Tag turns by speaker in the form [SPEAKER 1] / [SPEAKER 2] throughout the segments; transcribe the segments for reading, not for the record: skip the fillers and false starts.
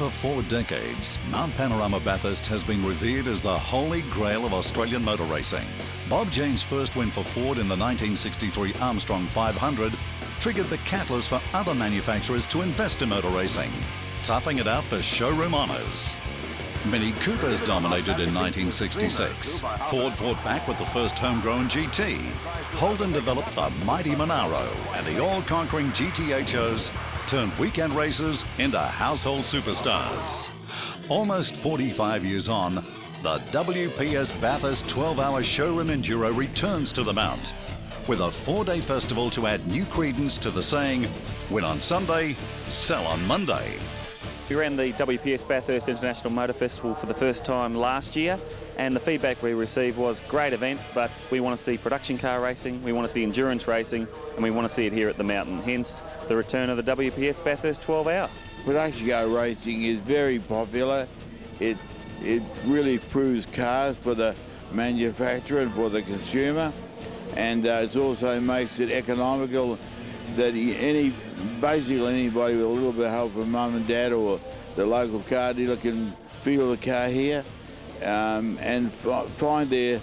[SPEAKER 1] over 4 decades, Mount Panorama Bathurst has been revered as the holy grail of Australian motor racing. Bob Jane's first win for Ford in the 1963 Armstrong 500 triggered the catalyst for other manufacturers to invest in motor racing, toughing it out for showroom honours. Mini Coopers dominated in 1966. Ford fought back with the first homegrown GT. Holden developed the mighty Monaro, and the all-conquering GTHOs turned weekend racers into household superstars. Almost 45 years on, the WPS Bathurst 12-hour showroom enduro returns to the Mount, with a 4-day festival to add new credence to the saying, win on Sunday, sell on Monday.
[SPEAKER 2] We ran the WPS Bathurst International Motor Festival for the first time last year, and the feedback we received was great event, but we want to see production car racing, we want to see endurance racing, and we want to see it here at the mountain, hence the return of the WPS Bathurst 12-hour.
[SPEAKER 3] Production car racing is very popular. It really proves cars for the manufacturer and for the consumer, and it also makes it economical that basically anybody with a little bit of help from mum and dad or the local car dealer can feel the car here and find their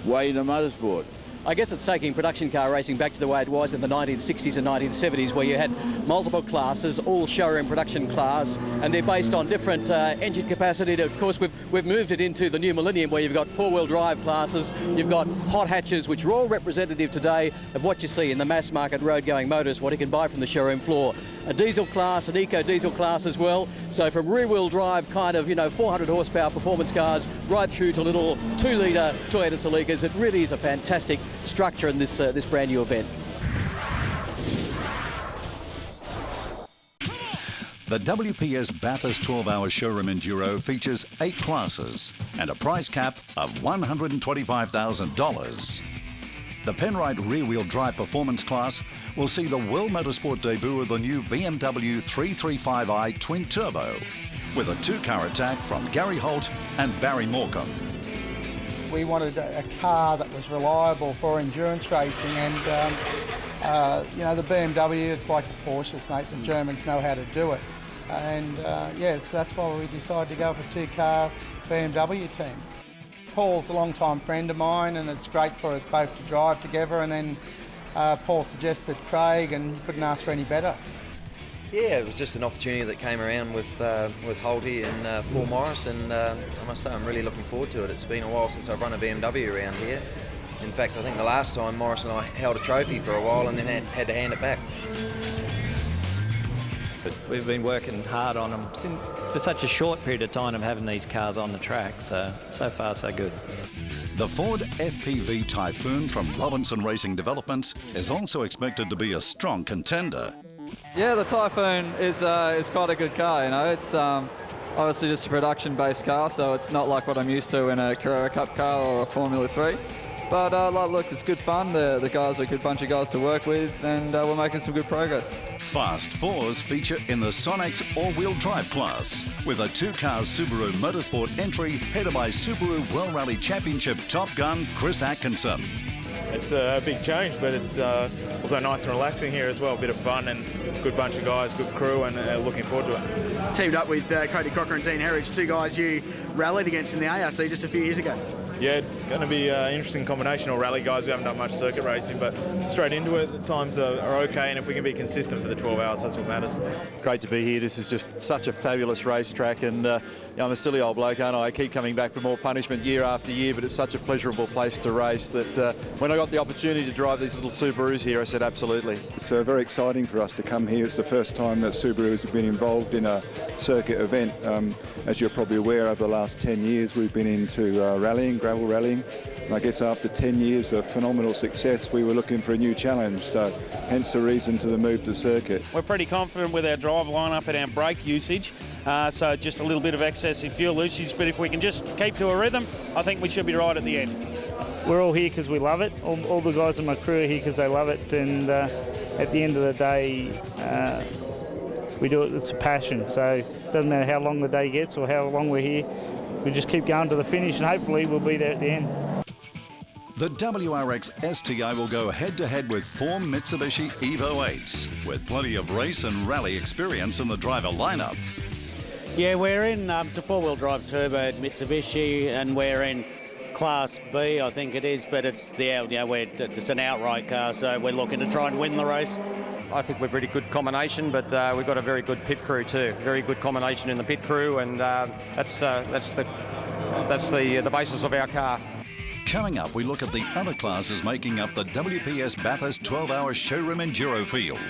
[SPEAKER 3] way to motorsport.
[SPEAKER 4] I guess it's taking production car racing back to the way it was in the 1960s and 1970s, where you had multiple classes, all showroom production class, and they're based on different engine capacity. Of course, we've moved it into the new millennium, where you've got four-wheel drive classes, you've got hot hatches, which are all representative today of what you see in the mass market road-going motors, what you can buy from the showroom floor. A diesel class, an eco-diesel class as well. So from rear-wheel drive kind of, 400 horsepower performance cars right through to little 2-litre Toyota Celicas. It really is a fantastic structure in this brand new event.
[SPEAKER 1] The WPS Bathurst 12-hour showroom enduro features 8 classes and a prize cap of $125,000. The Penrite rear-wheel drive performance class will see the World Motorsport debut of the new BMW 335i Twin Turbo, with a 2-car attack from Gary Holt and Barry Morecambe.
[SPEAKER 5] We wanted a car that was reliable for endurance racing, and the BMW, it's like the Porsches, mate. The Germans know how to do it, and so that's why we decided to go for a 2-car BMW team. Paul's a long-time friend of mine, and it's great for us both to drive together. And then Paul suggested Craig, and you couldn't ask for any better.
[SPEAKER 6] Yeah, it was just an opportunity that came around with Holty and Paul Morris, and I must say I'm really looking forward to it. It's been a while since I've run a BMW around here. In fact, I think the last time Morris and I held a trophy for a while and then had to hand it back.
[SPEAKER 7] But we've been working hard on them for such a short period of time of having these cars on the track, so far so good.
[SPEAKER 1] The Ford FPV Typhoon from Robinson Racing Developments is also expected to be a strong contender.
[SPEAKER 8] Yeah, the Typhoon is quite a good car. It's obviously just a production-based car, so it's not like what I'm used to in a Carrera Cup car or a Formula 3. But look, it's good fun. The guys are a good bunch of guys to work with, and we're making some good progress.
[SPEAKER 1] Fast Fours feature in the Sonex all-wheel drive class, with a 2-car Subaru Motorsport entry headed by Subaru World Rally Championship top gun Chris Atkinson.
[SPEAKER 9] It's a big change, but it's also nice and relaxing here as well. A bit of fun and good bunch of guys, good crew, and looking forward to it.
[SPEAKER 10] Teamed up with Cody Crocker and Dean Herridge, 2 guys you rallied against in the ARC just a few years ago.
[SPEAKER 9] Yeah, it's going to be an interesting combination of rally guys. We haven't done much circuit racing, but straight into it, the times are okay, and if we can be consistent for the 12 hours, that's what matters.
[SPEAKER 11] It's great to be here. This is just such a fabulous racetrack, and I'm a silly old bloke, aren't I? I keep coming back for more punishment year after year, but it's such a pleasurable place to race that when I got the opportunity to drive these little Subarus here, I said absolutely.
[SPEAKER 12] It's very exciting for us to come here. It's the first time that Subarus have been involved in a circuit event. As you're probably aware, over the last 10 years we've been into rallying, gravel rallying. And I guess after 10 years of phenomenal success, we were looking for a new challenge, so hence the reason to the move to circuit.
[SPEAKER 13] We're pretty confident with our drive lineup and our brake usage, so just a little bit of excessive fuel usage, but if we can just keep to a rhythm, I think we should be right at the end.
[SPEAKER 14] We're all here because we love it. All the guys in my crew are here because they love it, and at the end of the day, we do it, it's a passion, so it doesn't matter how long the day gets or how long we're here, we just keep going to the finish, and hopefully we'll be there at the end.
[SPEAKER 1] The WRX STI will go head-to-head with 4 Mitsubishi Evo 8s, with plenty of race and rally experience in the driver lineup.
[SPEAKER 15] Yeah, we're in, it's a four-wheel drive turbo Mitsubishi, and we're in Class B, I think it is, but it's it's an outright car, so we're looking to try and win the race.
[SPEAKER 16] I think we're a pretty good combination, but we've got a very good pit crew too. Very good combination in the pit crew, and that's the basis of our car.
[SPEAKER 1] Coming up, we look at the other classes making up the WPS Bathurst 12-hour showroom enduro field.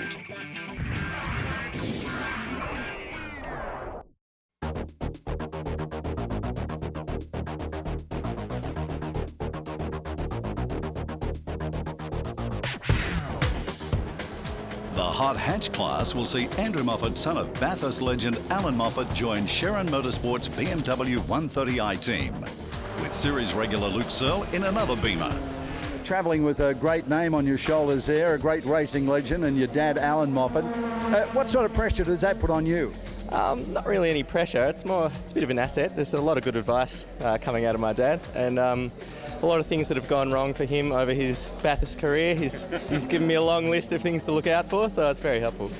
[SPEAKER 1] The hot hatch class will see Andrew Moffat, son of Bathurst legend Alan Moffat, join Sharon Motorsports' BMW 130i team, with series regular Luke Searle in another Beamer.
[SPEAKER 17] Travelling with a great name on your shoulders there, a great racing legend, and your dad Alan Moffat. What sort of pressure does that put on you?
[SPEAKER 18] Not really any pressure. It's a bit of an asset. There's a lot of good advice coming out of my dad, and a lot of things that have gone wrong for him over his Bathurst career. He's given me a long list of things to look out for, so it's very helpful.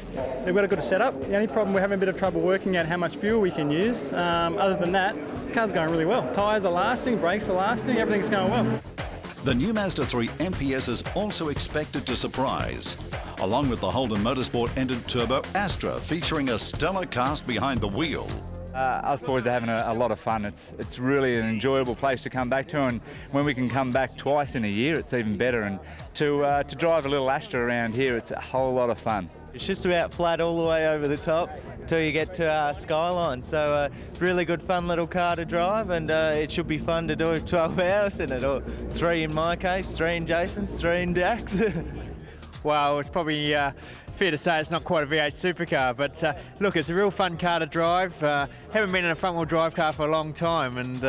[SPEAKER 19] They've got a good setup. The only problem, we're having a bit of trouble working out how much fuel we can use. Other than that, the car's going really well. Tyres are lasting, brakes are lasting, everything's going well.
[SPEAKER 1] The new Mazda 3 MPS is also expected to surprise, along with the Holden Motorsport entered Turbo Astra, featuring a stellar cast behind the wheel.
[SPEAKER 20] Us boys are having a lot of fun. It's really an enjoyable place to come back to, and when we can come back twice in a year, it's even better. And to drive a little Astra around here, it's a whole lot of fun.
[SPEAKER 21] It's just about flat all the way over the top till you get to our Skyline. So really good fun little car to drive, and it should be fun to do 12 hours in it, or 3 in my case, 3 in Jason's, 3 in Dax.
[SPEAKER 22] Well, it's probably fair to say it's not quite a V8 supercar, but look, it's a real fun car to drive. Haven't been in a front-wheel drive car for a long time, and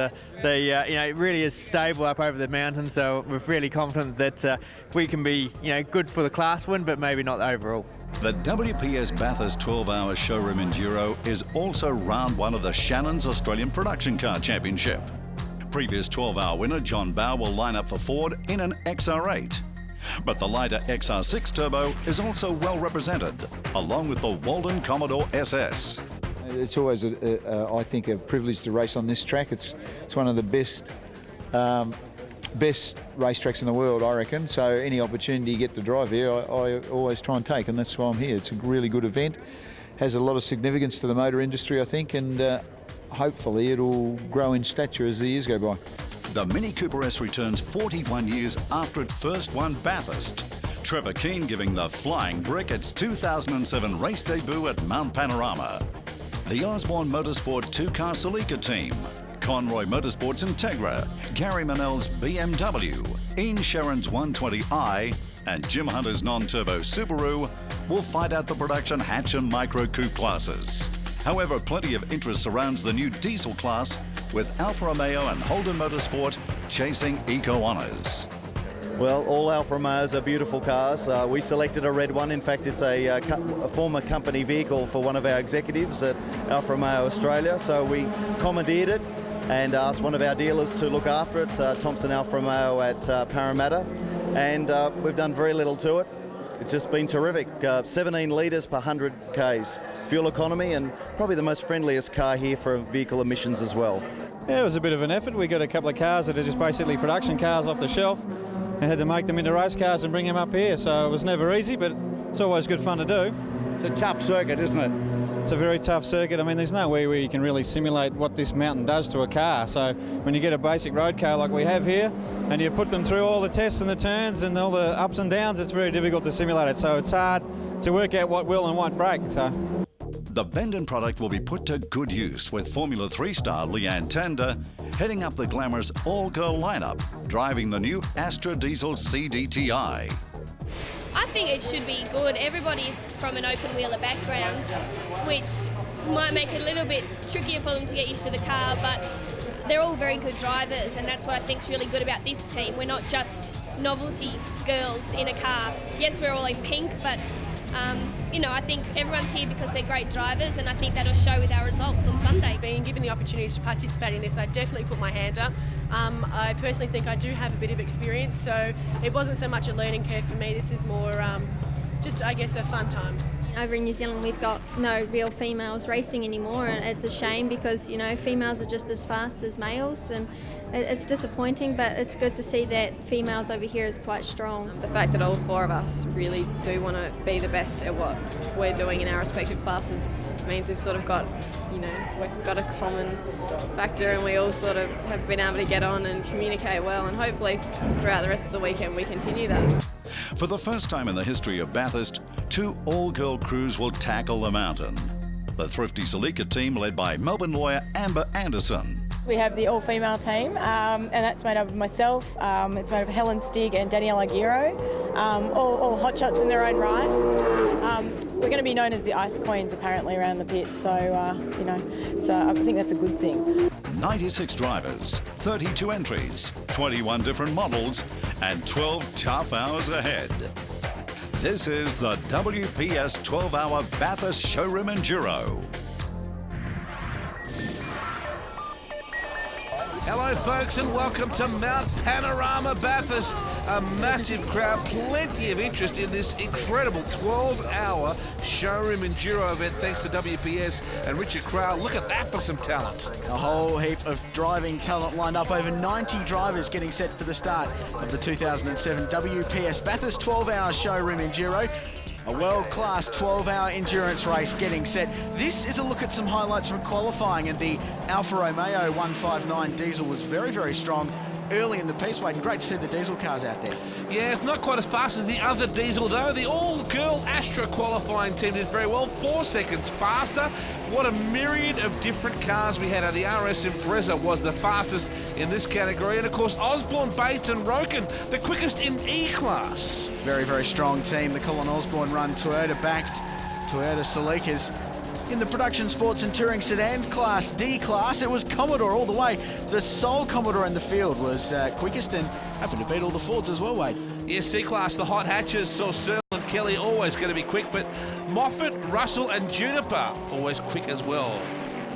[SPEAKER 22] it really is stable up over the mountains. So we're really confident that we can be, good for the class win, but maybe not overall.
[SPEAKER 1] The WPS Bathurst 12-hour showroom enduro is also round 1 of the Shannon's Australian Production Car Championship. Previous 12-hour winner John Bowe will line up for Ford in an XR8. But the lighter XR6 Turbo is also well represented, along with the Walden Commodore SS.
[SPEAKER 23] It's always, I think, a privilege to race on this track. It's one of the best racetracks in the world, I reckon. So any opportunity you get to drive here, I always try and take, and that's why I'm here. It's a really good event. Has a lot of significance to the motor industry, I think, and hopefully it'll grow in stature as the years go by.
[SPEAKER 1] The Mini Cooper S returns 41 years after it first won Bathurst. Trevor Keane giving the Flying Brick its 2007 race debut at Mount Panorama. The Osborne Motorsport 2-car Celica team, Conroy Motorsports Integra, Gary Manel's BMW, Ian Sharon's 120i, and Jim Hunter's non-turbo Subaru will fight out the production hatch and micro coupe classes. However, plenty of interest surrounds the new diesel class, with Alfa Romeo and Holden Motorsport chasing eco honours.
[SPEAKER 24] Well, all Alfa Romeos are beautiful cars. We selected a red one. In fact, it's a former company vehicle for one of our executives at Alfa Romeo Australia. So we commandeered it and asked one of our dealers to look after it, Thompson Alfa Romeo at Parramatta. And we've done very little to it. It's just been terrific. 17 litres per 100 Ks. Fuel economy, and probably the most friendliest car here for vehicle emissions as well.
[SPEAKER 19] Yeah, it was a bit of an effort. We got a couple of cars that are just basically production cars off the shelf and had to make them into race cars and bring them up here. So it was never easy, but it's always good fun to do.
[SPEAKER 17] It's a tough circuit, isn't it?
[SPEAKER 19] It's a very tough circuit. I mean, there's no way where you can really simulate what this mountain does to a car. So when you get a basic road car like we have here, and you put them through all the tests and the turns and all the ups and downs, it's very difficult to simulate it. So it's hard to work out what will and won't break. So.
[SPEAKER 1] The Bendon product will be put to good use, with Formula 3 star Leanne Tander heading up the glamorous all-girl lineup, driving the new Astra Diesel CDTI.
[SPEAKER 25] I think it should be good. Everybody's from an open-wheeler background, which might make it a little bit trickier for them to get used to the car, but they're all very good drivers, and that's what I think is really good about this team. We're not just novelty girls in a car. Yes, we're all in pink, but I think everyone's here because they're great drivers, and I think that'll show with our results on Sunday.
[SPEAKER 26] Being given the opportunity to participate in this, I definitely put my hand up. I personally think I do have a bit of experience, so it wasn't so much a learning curve for me. This is more just, I guess, a fun time.
[SPEAKER 2] Over in New Zealand we've got no real females racing anymore, and it's a shame because, you know, females are just as fast as males, and it's disappointing, but it's good to see that females over here is quite strong.
[SPEAKER 3] The fact that all four of us really do want to be the best at what we're doing in our respective classes means we've sort of got, you know, we've got a common factor, and we all sort of have been able to get on and communicate well, and hopefully throughout the rest of the weekend we continue that.
[SPEAKER 1] For the first time in the history of Bathurst, 2 all-girl crews will tackle the mountain. The Thrifty Salika team led by Melbourne lawyer Amber Anderson.
[SPEAKER 4] We have the all-female team, and that's made up of myself, it's made up of Helen Stig and Danielle Aguirre, all hotshots in their own right. We're going to be known as the Ice Queens apparently around the pit, so you know, I think that's a good thing.
[SPEAKER 1] 96 drivers, 32 entries, 21 different models, and 12 tough hours ahead. This is the WPS 12-hour Bathurst Showroom Enduro.
[SPEAKER 5] Hello folks, and welcome to Mount Panorama Bathurst. A massive crowd, plenty of interest in this incredible 12-hour showroom enduro event thanks to WPS and Richard Crowell. Look at that for some talent.
[SPEAKER 10] A whole heap of driving talent lined up, over 90 drivers getting set for the start of the 2007 WPS Bathurst 12-hour showroom enduro. A world-class 12-hour endurance race getting set. This is a look at some highlights from qualifying, and the Alfa Romeo 159 diesel was very, very strong early in the piece, Wade, and great to see the diesel cars out there.
[SPEAKER 5] Yeah, it's not quite as fast as the other diesel though. The all-girl Astra qualifying team did very well, 4 seconds faster. What a myriad of different cars we had. The RS Impreza was the fastest in this category, and of course Osborne, Bates and Roken, the quickest in E-class.
[SPEAKER 10] Very, very strong team, the Colin Osborne run, Toyota-backed Toyota Celica's. In the production sports and touring sedan class, D class, it was Commodore all the way. The sole Commodore in the field was quickest, and happened to beat all the Fords as well, Wade.
[SPEAKER 5] Yeah, C-class, the hot hatches saw Searle and Kelly always going to be quick, but Moffat, Russell and Juniper always quick as well.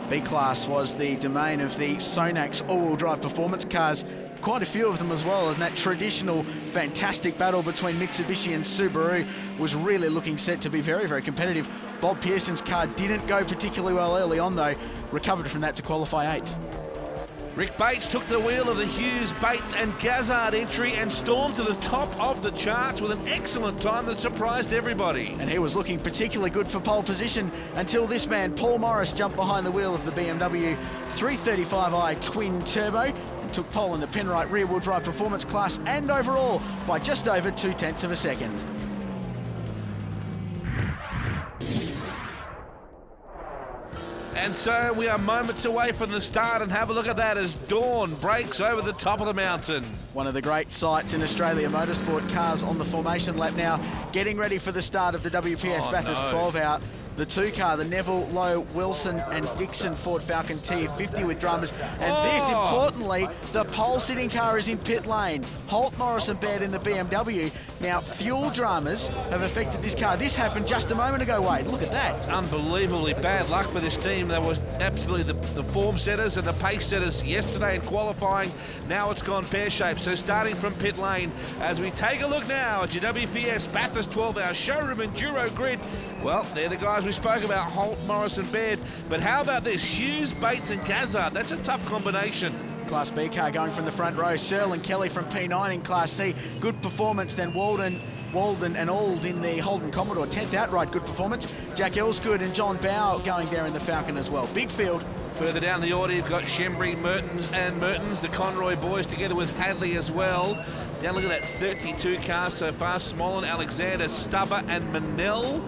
[SPEAKER 10] B-class was the domain of the Sonax all-wheel drive performance cars. Quite a few of them as well, and that traditional fantastic battle between Mitsubishi and Subaru was really looking set to be very, very competitive. Bob Pearson's car didn't go particularly well early on though, recovered from that to qualify 8th.
[SPEAKER 5] Rick Bates took the wheel of the Hughes, Bates and Gazzard entry and stormed to the top of the charts with an excellent time that surprised everybody.
[SPEAKER 10] And he was looking particularly good for pole position until this man, Paul Morris, jumped behind the wheel of the BMW 335i twin turbo and took pole in the Penrite rear-wheel drive performance class and overall by just over 0.2 of a second.
[SPEAKER 5] And so we are moments away from the start, and have a look at that as Dawn breaks over the top of the mountain.
[SPEAKER 10] One of the great sights in Australia, motorsport cars on the formation lap now, getting ready for the start of the WPS Bathurst 12-hour. The 2-car, the Neville, Lowe, Wilson and Dixon Ford Falcon T50 with drummers. And this, importantly, the pole-sitting car is in pit lane. Holt, Morris and Baird in the BMW. Now, fuel dramas have affected this car. This happened just a moment ago, Wade. Look at that.
[SPEAKER 5] Unbelievably bad luck for this team. They were absolutely the form setters and the pace setters yesterday in qualifying. Now it's gone pear-shaped. So starting from pit lane, as we take a look now at your WPS Bathurst 12-hour showroom enduro grid. Well, they're the guys we spoke about, Holt, Morris and Baird. But how about this? Hughes, Bates and Gazzard. That's a tough combination.
[SPEAKER 10] Class B car going from the front row. Searle and Kelly from P9 in Class C. Good performance. Then Walden and Auld in the Holden Commodore. 10th outright, good performance. Jack Elsgood and John Bow going there in the Falcon as well. Big field.
[SPEAKER 5] Further down the order, you've got Shembry, Mertens, the Conroy boys together with Hadley as well. Down, look at that 32 cars so far. Smollen, Alexander, Stubber and Manel.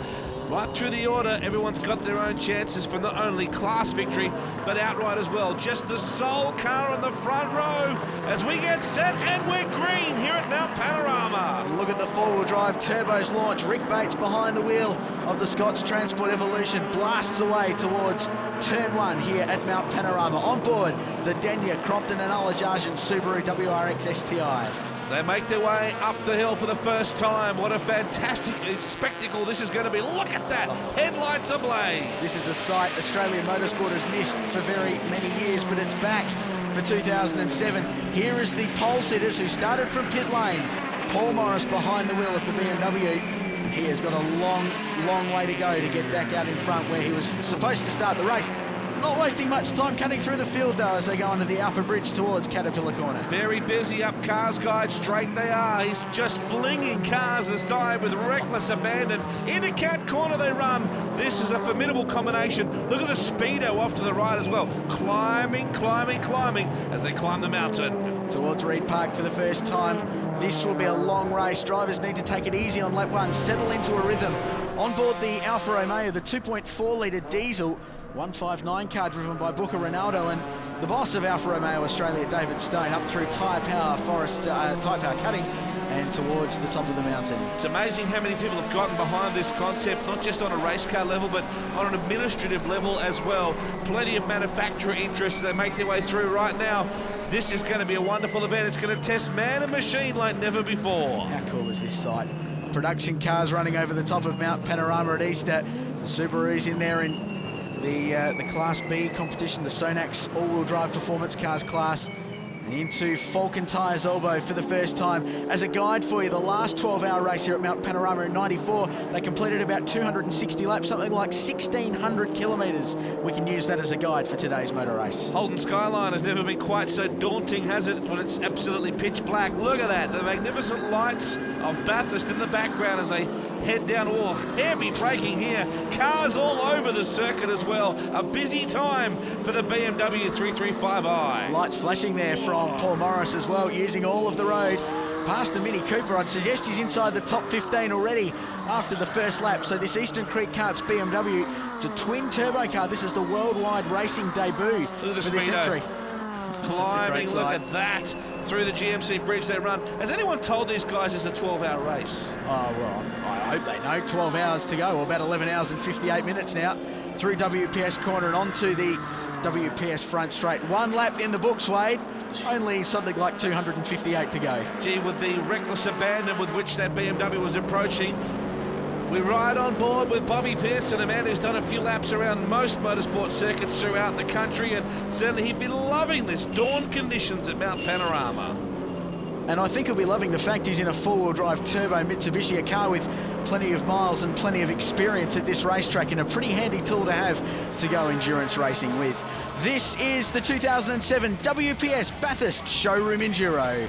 [SPEAKER 5] Right through the order, everyone's got their own chances for not only class victory, but outright as well. Just the sole car on the front row as we get set, and we're green here at Mount Panorama.
[SPEAKER 10] Look at the four-wheel drive turbos launch. Rick Bates behind the wheel of the Scots Transport Evolution blasts away towards turn 1 here at Mount Panorama. On board the Denya, Crompton and Alajarjan Subaru WRX STI.
[SPEAKER 5] They make their way up the hill for the first time. What a fantastic spectacle this is going to be. Look at that, headlights ablaze.
[SPEAKER 10] This is a sight Australian motorsport has missed for very many years, but it's back for 2007. Here is the pole sitters who started from pit lane. Paul Morris behind the wheel of the BMW. And he has got a long, long way to go to get back out in front where he was supposed to start the race. Not wasting much time cutting through the field, though, as they go onto the Alpha Bridge towards Caterpillar Corner.
[SPEAKER 5] Very busy up Cars Guide Straight they are. He's just flinging cars aside with reckless abandon. Into Cat Corner they run. This is a formidable combination. Look at the speedo off to the right as well. Climbing, climbing, climbing as they climb the mountain.
[SPEAKER 10] Towards Reed Park for the first time. This will be a long race. Drivers need to take it easy on lap one, settle into a rhythm. On board the Alfa Romeo, the 2.4 litre diesel, 159 car driven by Booker Ronaldo, and the boss of Alfa Romeo Australia, David Stone, up through tyre power cutting and towards the top of the mountain.
[SPEAKER 5] It's amazing how many people have gotten behind this concept, not just on a race car level, but on an administrative level as well. Plenty of manufacturer interest. They make their way through right now. This is going to be a wonderful event. It's going to test man and machine like never before.
[SPEAKER 10] How cool is this site? Production cars running over the top of Mount Panorama at Easter. The Subaru's in there in the Class B competition, the Sonax all-wheel drive performance cars class, and into Falcon Tyres Elbow for the first time. As a guide for you, the last 12-hour race here at Mount Panorama in '94, they completed about 260 laps, something like 1,600 kilometres. We can use that as a guide for today's motor race.
[SPEAKER 5] Holden Skyline has never been quite so daunting, has it, when it's absolutely pitch black. Look at that, the magnificent lights of Bathurst in the background as they head down. Oh, heavy braking here. Cars all over the circuit as well. A busy time for the BMW 335i.
[SPEAKER 10] Lights flashing there from Paul Morris as well, using all of the road. Past the Mini Cooper, I'd suggest he's inside the top 15 already after the first lap. So this Eastern Creek Karts BMW, it's a twin turbo car. This is the worldwide racing debut for this entry.
[SPEAKER 5] Climbing, look at that. Through the GMC bridge they run. Has anyone told these guys it's a 12-hour race?
[SPEAKER 10] Oh, well, I hope they know. 12 hours to go, or about 11 hours and 58 minutes now. Through WPS Corner and onto the WPS front straight. One lap in the books, Wade. Only something like 258 to go.
[SPEAKER 5] Gee, with the reckless abandon with which that BMW was approaching, we ride on board with Bobby Pearson, a man who's done a few laps around most motorsport circuits throughout the country, and certainly he'd be loving this dawn conditions at Mount Panorama.
[SPEAKER 10] And I think he'll be loving the fact he's in a four-wheel drive turbo Mitsubishi, a car with plenty of miles and plenty of experience at this racetrack, and a pretty handy tool to have to go endurance racing with. This is the 2007 WPS Bathurst Showroom Enduro.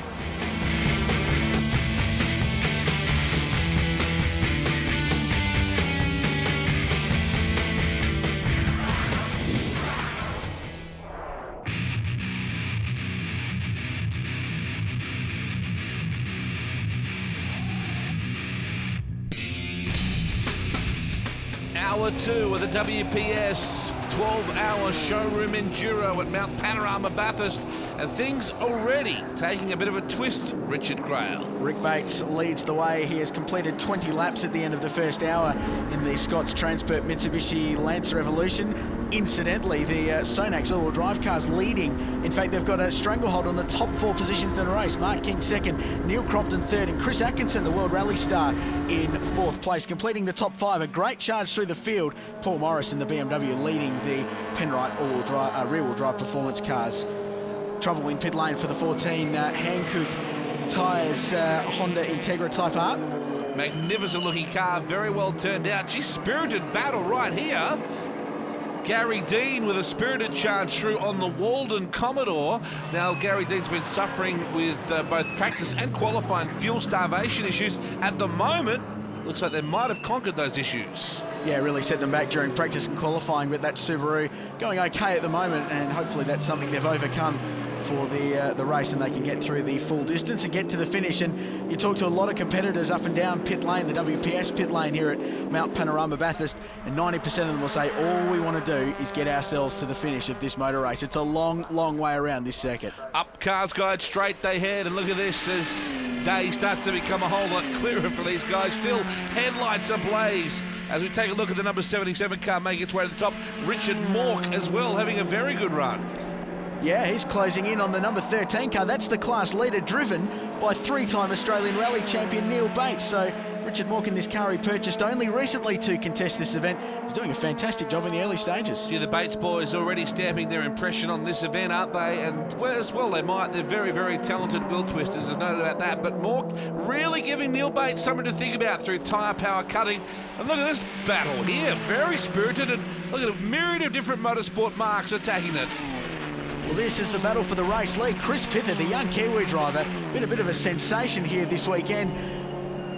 [SPEAKER 5] Hour two of the WPS 12-hour showroom enduro at Mount Panorama Bathurst, and things already taking a bit of a twist, Richard Grail.
[SPEAKER 10] Rick Bates leads the way. He has completed 20 laps at the end of the first hour in the Scott's Transport Mitsubishi Lancer Evolution. Incidentally, the Sonax all-wheel drive cars leading. In fact, they've got a stranglehold on the top four positions in the race. Mark King second, Neil Crompton third, and Chris Atkinson, the World Rally star, in fourth place. Completing the top five, a great charge through the field. Paul Morris in the BMW leading the Penrite rear-wheel drive performance cars. Trouble in pit lane for the 14 Hankook tyres Honda Integra Type R.
[SPEAKER 5] Magnificent looking car, very well turned out. Geez, spirited battle right here. Gary Dean with a spirited charge through on the Walden Commodore. Now, Gary Dean's been suffering with both practice and qualifying fuel starvation issues. At the moment, looks like they might have conquered those issues.
[SPEAKER 10] Yeah, really set them back during practice and qualifying, but that Subaru going okay at the moment, and hopefully that's something they've overcome for the race, and they can get through the full distance and get to the finish. And you talk to a lot of competitors up and down pit lane, the WPS pit lane here at Mount Panorama Bathurst, and 90% of them will say all we want to do is get ourselves to the finish of this motor race. It's a long, long way around this circuit.
[SPEAKER 5] Up Cars Guide straight they head, and look at this as day starts to become a whole lot clearer for these guys. Still headlights ablaze as we take a look at the number 77 car making its way to the top. Richard Mork as well having a very good run.
[SPEAKER 10] Yeah, he's closing in on the number 13 car. That's the class leader, driven by three-time Australian Rally champion Neil Bates. So Richard Morgan, this car he purchased only recently to contest this event. He's doing a fantastic job in the early stages.
[SPEAKER 5] Yeah, the Bates boys already stamping their impression on this event, aren't they? And well, as well they might. They're very, very talented wheel twisters, there's no doubt about that. But Mork really giving Neil Bates something to think about through tyre power cutting. And look at this battle here, very spirited, and look at a myriad of different motorsport marks attacking it.
[SPEAKER 10] Well, this is the battle for the race lead. Chris Pither, the young Kiwi driver, been a bit of a sensation here this weekend.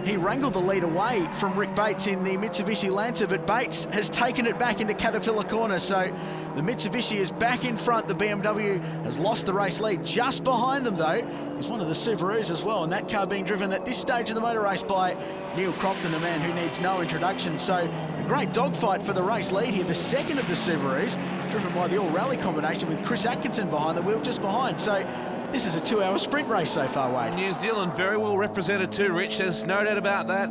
[SPEAKER 10] He wrangled the lead away from Rick Bates in the Mitsubishi Lancer, but Bates has taken it back into Caterpillar Corner, so the Mitsubishi is back in front. The BMW has lost the race lead. Just behind them, though, is one of the Subarus as well, and that car being driven at this stage of the motor race by Neil Crompton, a man who needs no introduction. So a great dogfight for the race lead here, the second of the Subarus, driven by the all-rally combination with Chris Atkinson behind the wheel just behind. So this is a 2-hour sprint race so far, Wade.
[SPEAKER 5] New Zealand very well represented too, Rich. There's no doubt about that.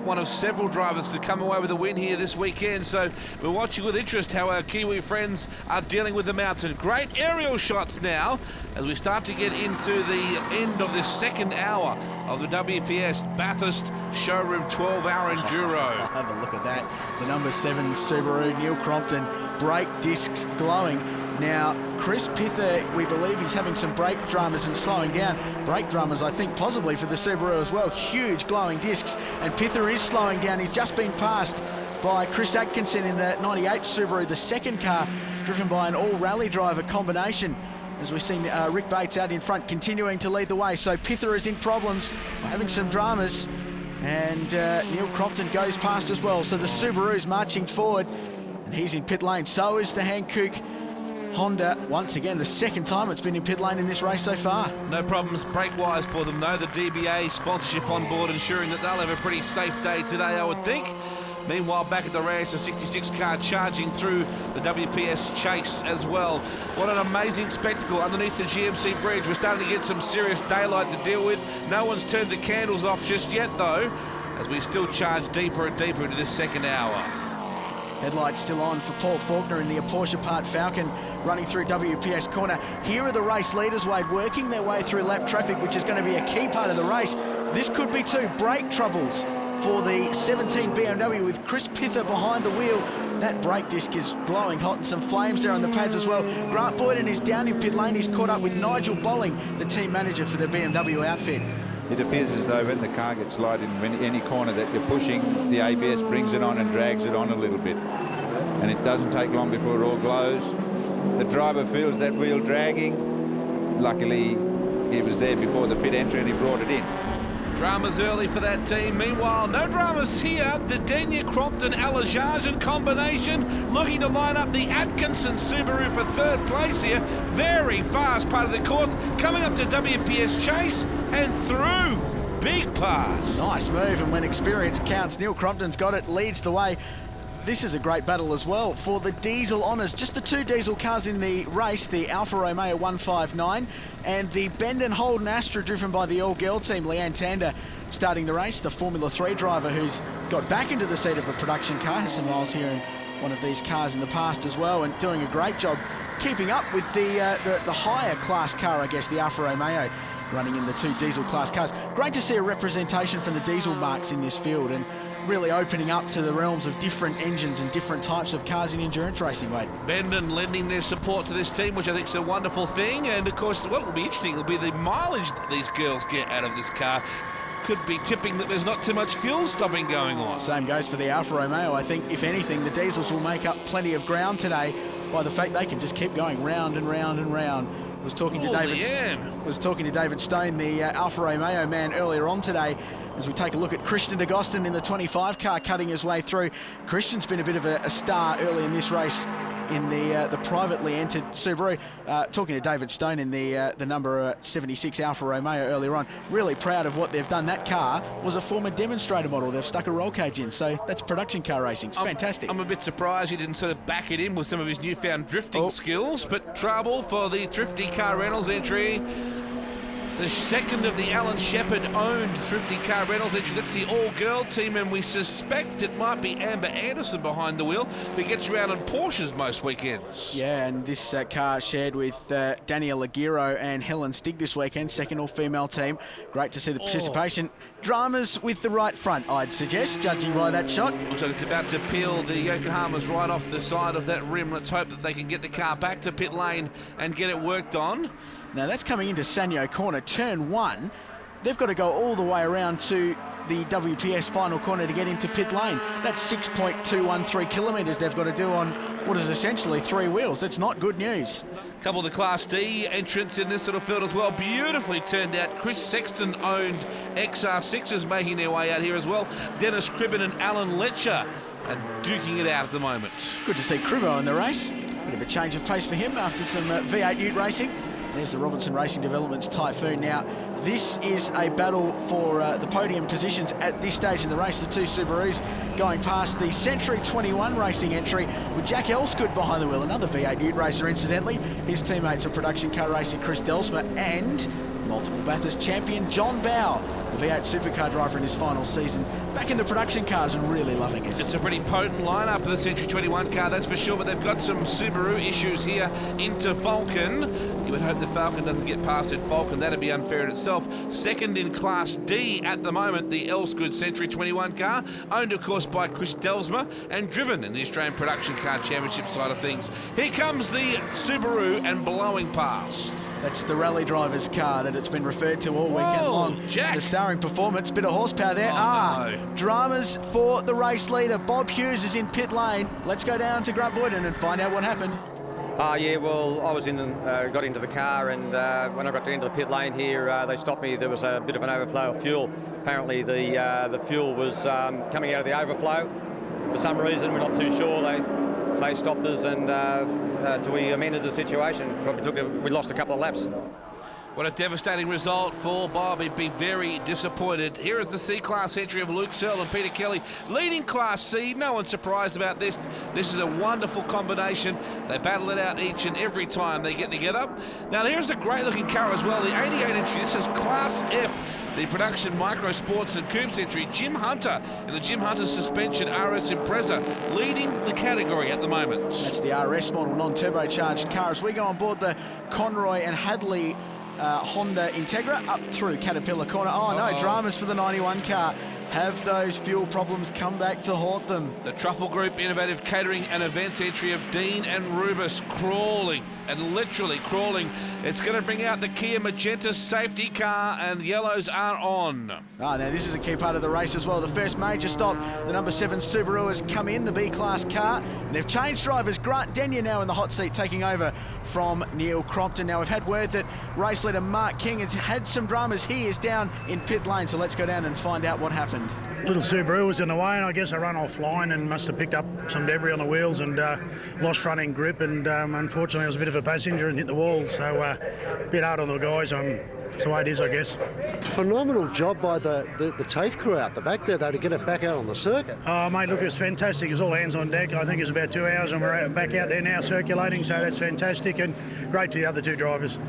[SPEAKER 5] One of several drivers to come away with a win here this weekend. So we're watching with interest how our Kiwi friends are dealing with the mountain. Great aerial shots now as we start to get into the end of this second hour of the WPS Bathurst Showroom 12-hour Enduro.
[SPEAKER 10] Oh, have a look at that. The number 7 Subaru, Neil Crompton, brake discs glowing. Now, Chris Pither, we believe he's having some brake dramas and slowing down. Brake dramas, I think, possibly for the Subaru as well. Huge glowing discs, and Pither is slowing down. He's just been passed by Chris Atkinson in the 98 Subaru, the second car, driven by an all-rally driver combination. As we've seen Rick Bates out in front, continuing to lead the way. So Pither is in problems, having some dramas, and Neil Crompton goes past as well. So the Subaru's marching forward, and he's in pit lane. So is the Hankook Honda, once again, the second time it's been in pit lane in this race so far.
[SPEAKER 5] No problems brake-wise for them, though. The DBA sponsorship on board, ensuring that they'll have a pretty safe day today, I would think. Meanwhile, back at the ranch, the 66 car charging through the WPS chase as well. What an amazing spectacle underneath the GMC bridge. We're starting to get some serious daylight to deal with. No one's turned the candles off just yet, though, as we still charge deeper and deeper into this second hour.
[SPEAKER 10] Headlights still on for Paul Faulkner in the Porsche Part Falcon running through WPS Corner. Here are the race leaders, Wade, working their way through lap traffic, which is going to be a key part of the race. This could be 2 brake troubles for the 17 BMW with Chris Pither behind the wheel. That brake disc is glowing hot and some flames there on the pads as well. Grant Boyden is down in pit lane. He's caught up with Nigel Bolling, the team manager for the BMW outfit.
[SPEAKER 6] It appears as though when the car gets light in any corner that you're pushing, the ABS brings it on and drags it on a little bit. And it doesn't take long before it all glows. The driver feels that wheel dragging. Luckily, he was there before the pit entry and he brought it in.
[SPEAKER 5] Dramas early for that team. Meanwhile, no dramas here. The Denia Crompton Alajajan combination looking to line up the Atkinson Subaru for 3rd place here. Very fast part of the course. Coming up to WPS Chase and through. Big pass.
[SPEAKER 10] Nice move, and when experience counts, Neil Crompton's got it, leads the way. This is a great battle as well for the diesel honours. Just the 2 diesel cars in the race, the Alfa Romeo 159 and the Bendon Holden Astra, driven by the all-girl team, Leanne Tander, starting the race. The Formula 3 driver who's got back into the seat of a production car, has some miles here in one of these cars in the past as well, and doing a great job keeping up with the higher class car, I guess, the Alfa Romeo, running in the 2 diesel class cars. Great to see a representation from the diesel marques in this field, and really opening up to the realms of different engines and different types of cars in endurance racing, Wade.
[SPEAKER 5] Bendon lending their support to this team, which I think is a wonderful thing. And of course, what will be interesting will be the mileage that these girls get out of this car. Could be tipping that there's not too much fuel stopping going on.
[SPEAKER 10] Same goes for the Alfa Romeo. I think, if anything, the diesels will make up plenty of ground today by the fact they can just keep going round and round and round. Was talking to David Stone, the Alfa Romeo man, earlier on today, as we take a look at Christian de Gosten in the 25 car cutting his way through. Christian's been a bit of a star early in this race in the privately entered Subaru. Talking to David Stone in the number 76 Alfa Romeo earlier on. Really proud of what they've done. That car was a former demonstrator model. They've stuck a roll cage in, so that's production car racing. It's fantastic.
[SPEAKER 5] I'm a bit surprised he didn't sort of back it in with some of his newfound drifting skills, but trouble for the Thrifty Car Rentals entry. the second of the Alan Shepherd-owned Thrifty Car Rentals entry. That's the all-girl team, and we suspect it might be Amber Anderson behind the wheel, who gets around on Porsches most weekends.
[SPEAKER 10] Yeah, and this car shared with Danielle Aguirre and Helen Stig this weekend, second all-female team. Great to see the participation. Dramas with the right front, I'd suggest, judging by that shot.
[SPEAKER 5] Looks like it's about to peel the Yokohamas right off the side of that rim. Let's hope that they can get the car back to pit lane and get it worked on.
[SPEAKER 10] Now that's coming into Sanyo corner, turn 1. They've got to go all the way around to the WPS final corner to get into pit lane. That's 6.213 kilometres they've got to do on what is essentially 3 wheels. That's not good news.
[SPEAKER 5] A couple of the Class D entrants in this sort of field as well. Beautifully turned out. Chris Sexton-owned XR6s making their way out here as well. Dennis Cribben and Alan Letcher are duking it out at the moment.
[SPEAKER 10] Good to see Cribbo in the race. Bit of a change of pace for him after some V8 Ute racing. There's the Robertson Racing Developments Typhoon. Now, this is a battle for the podium positions at this stage in the race. The two Subarus going past the Century 21 racing entry with Jack Elsgood behind the wheel, another V8 Ute racer, incidentally. His teammates are production car racing Chris Delsma and multiple Bathurst champion John Bow, the V8 supercar driver in his final season, back in the production cars and really loving it.
[SPEAKER 5] It's a pretty potent lineup of the Century 21 car, that's for sure, but they've got some Subaru issues here into Falcon. You would hope the Falcon doesn't get past it. Falcon, that'd be unfair in itself. Second in Class D at the moment, the Elsgood Century 21 car, owned of course by Chris Delsma and driven in the Australian Production Car Championship side of things. Here comes the Subaru and blowing past.
[SPEAKER 10] That's the rally driver's car that it's been referred to all weekend long.
[SPEAKER 5] Jack.
[SPEAKER 10] The starring performance, bit of horsepower there.
[SPEAKER 5] No.
[SPEAKER 10] Dramas for the race leader. Bob Hughes is in pit lane. Let's go down to Grunt Boyden and find out what happened.
[SPEAKER 16] Yeah, well, I was got into the car, and when I got into the pit lane here, they stopped me. There was a bit of an overflow of fuel. Apparently, the fuel was coming out of the overflow. For some reason, we're not too sure. They stopped us, and we amended the situation. We lost a couple of laps.
[SPEAKER 5] What a devastating result for Bob. He'd be very disappointed. Here is the C-Class entry of Luke Searle and Peter Kelly leading Class C. No one's surprised about this. This is a wonderful combination. They battle it out each and every time they get together. Now, here's the great-looking car as well, the 88 entry. This is Class F, the production Micro Sports and Coupes entry. Jim Hunter in the Jim Hunter suspension RS Impreza leading the category at the moment.
[SPEAKER 10] That's the RS model non-turbocharged car as we go on board the Conroy and Hadley Honda Integra up through Caterpillar corner. Oh no, dramas for the 91 car. Have those fuel problems come back to haunt them?
[SPEAKER 5] The Truffle Group Innovative Catering and Events entry of Dean and Rubus crawling, and literally crawling. It's going to bring out the Kia Magenta safety car, and the yellows are on.
[SPEAKER 10] Now this is a key part of the race as well. The first major stop, the number 7 Subaru has come in, the B-Class car, and they've changed drivers. Grant Denyer now in the hot seat, taking over from Neil Crompton. Now we've had word that race leader Mark King has had some dramas. He is down in pit lane, so let's go down and find out what happened.
[SPEAKER 7] Little Subaru was in the way, and I guess I ran offline and must have picked up some debris on the wheels and lost front end grip, and unfortunately I was a bit of a passenger and hit the wall, so a bit hard on the guys. It's the way it is, I guess.
[SPEAKER 8] Phenomenal job by the TAFE crew out the back there, though, to get it back out on the circuit.
[SPEAKER 7] Oh, mate, look, it's fantastic. It's all hands on deck. I think it's about 2 hours and we're back out there now circulating, so that's fantastic, and great to the other two drivers.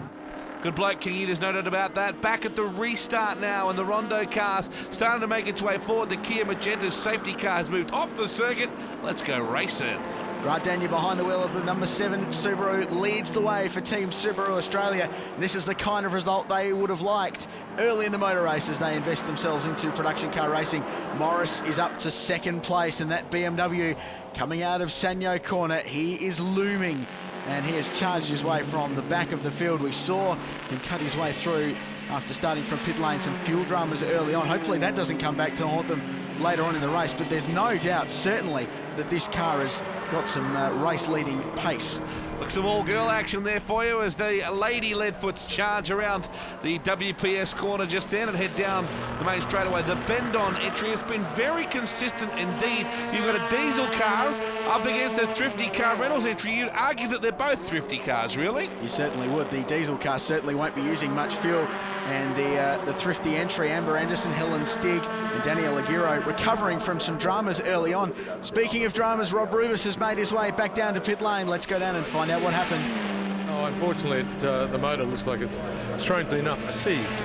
[SPEAKER 5] Good bloke, Kingy, there's no doubt about that. Back at the restart now, and the Rondo car's starting to make its way forward. The Kia Magenta's safety car has moved off the circuit. Let's go racing.
[SPEAKER 10] Grant Denyer behind the wheel of the number 7 Subaru leads the way for Team Subaru Australia. This is the kind of result they would have liked early in the motor race as they invest themselves into production car racing. Morris is up to second place, and that BMW coming out of Sanyo corner, he is looming, and he has charged his way from the back of the field. We saw him cut his way through after starting from pit lane, some fuel dramas early on. Hopefully that doesn't come back to haunt them later on in the race, but there's no doubt, certainly, that this car has got some race-leading pace.
[SPEAKER 5] Look, some all-girl action there for you as the Lady Leadfoots charge around the WPS corner just then and head down the main straightaway. The Bend-On entry has been very consistent indeed. You've got a diesel car up against the Thrifty Car Rentals entry. You'd argue that they're both thrifty cars, really?
[SPEAKER 10] You certainly would. The diesel car certainly won't be using much fuel, and the Thrifty entry, Amber Anderson, Helen Stig and Danielle Aguirre recovering from some dramas early on. Speaking of dramas, Rob Rubus has made his way back down to pit lane. Let's go down and find out what happened.
[SPEAKER 9] Oh, unfortunately, the motor looks like it's, strangely enough, seized,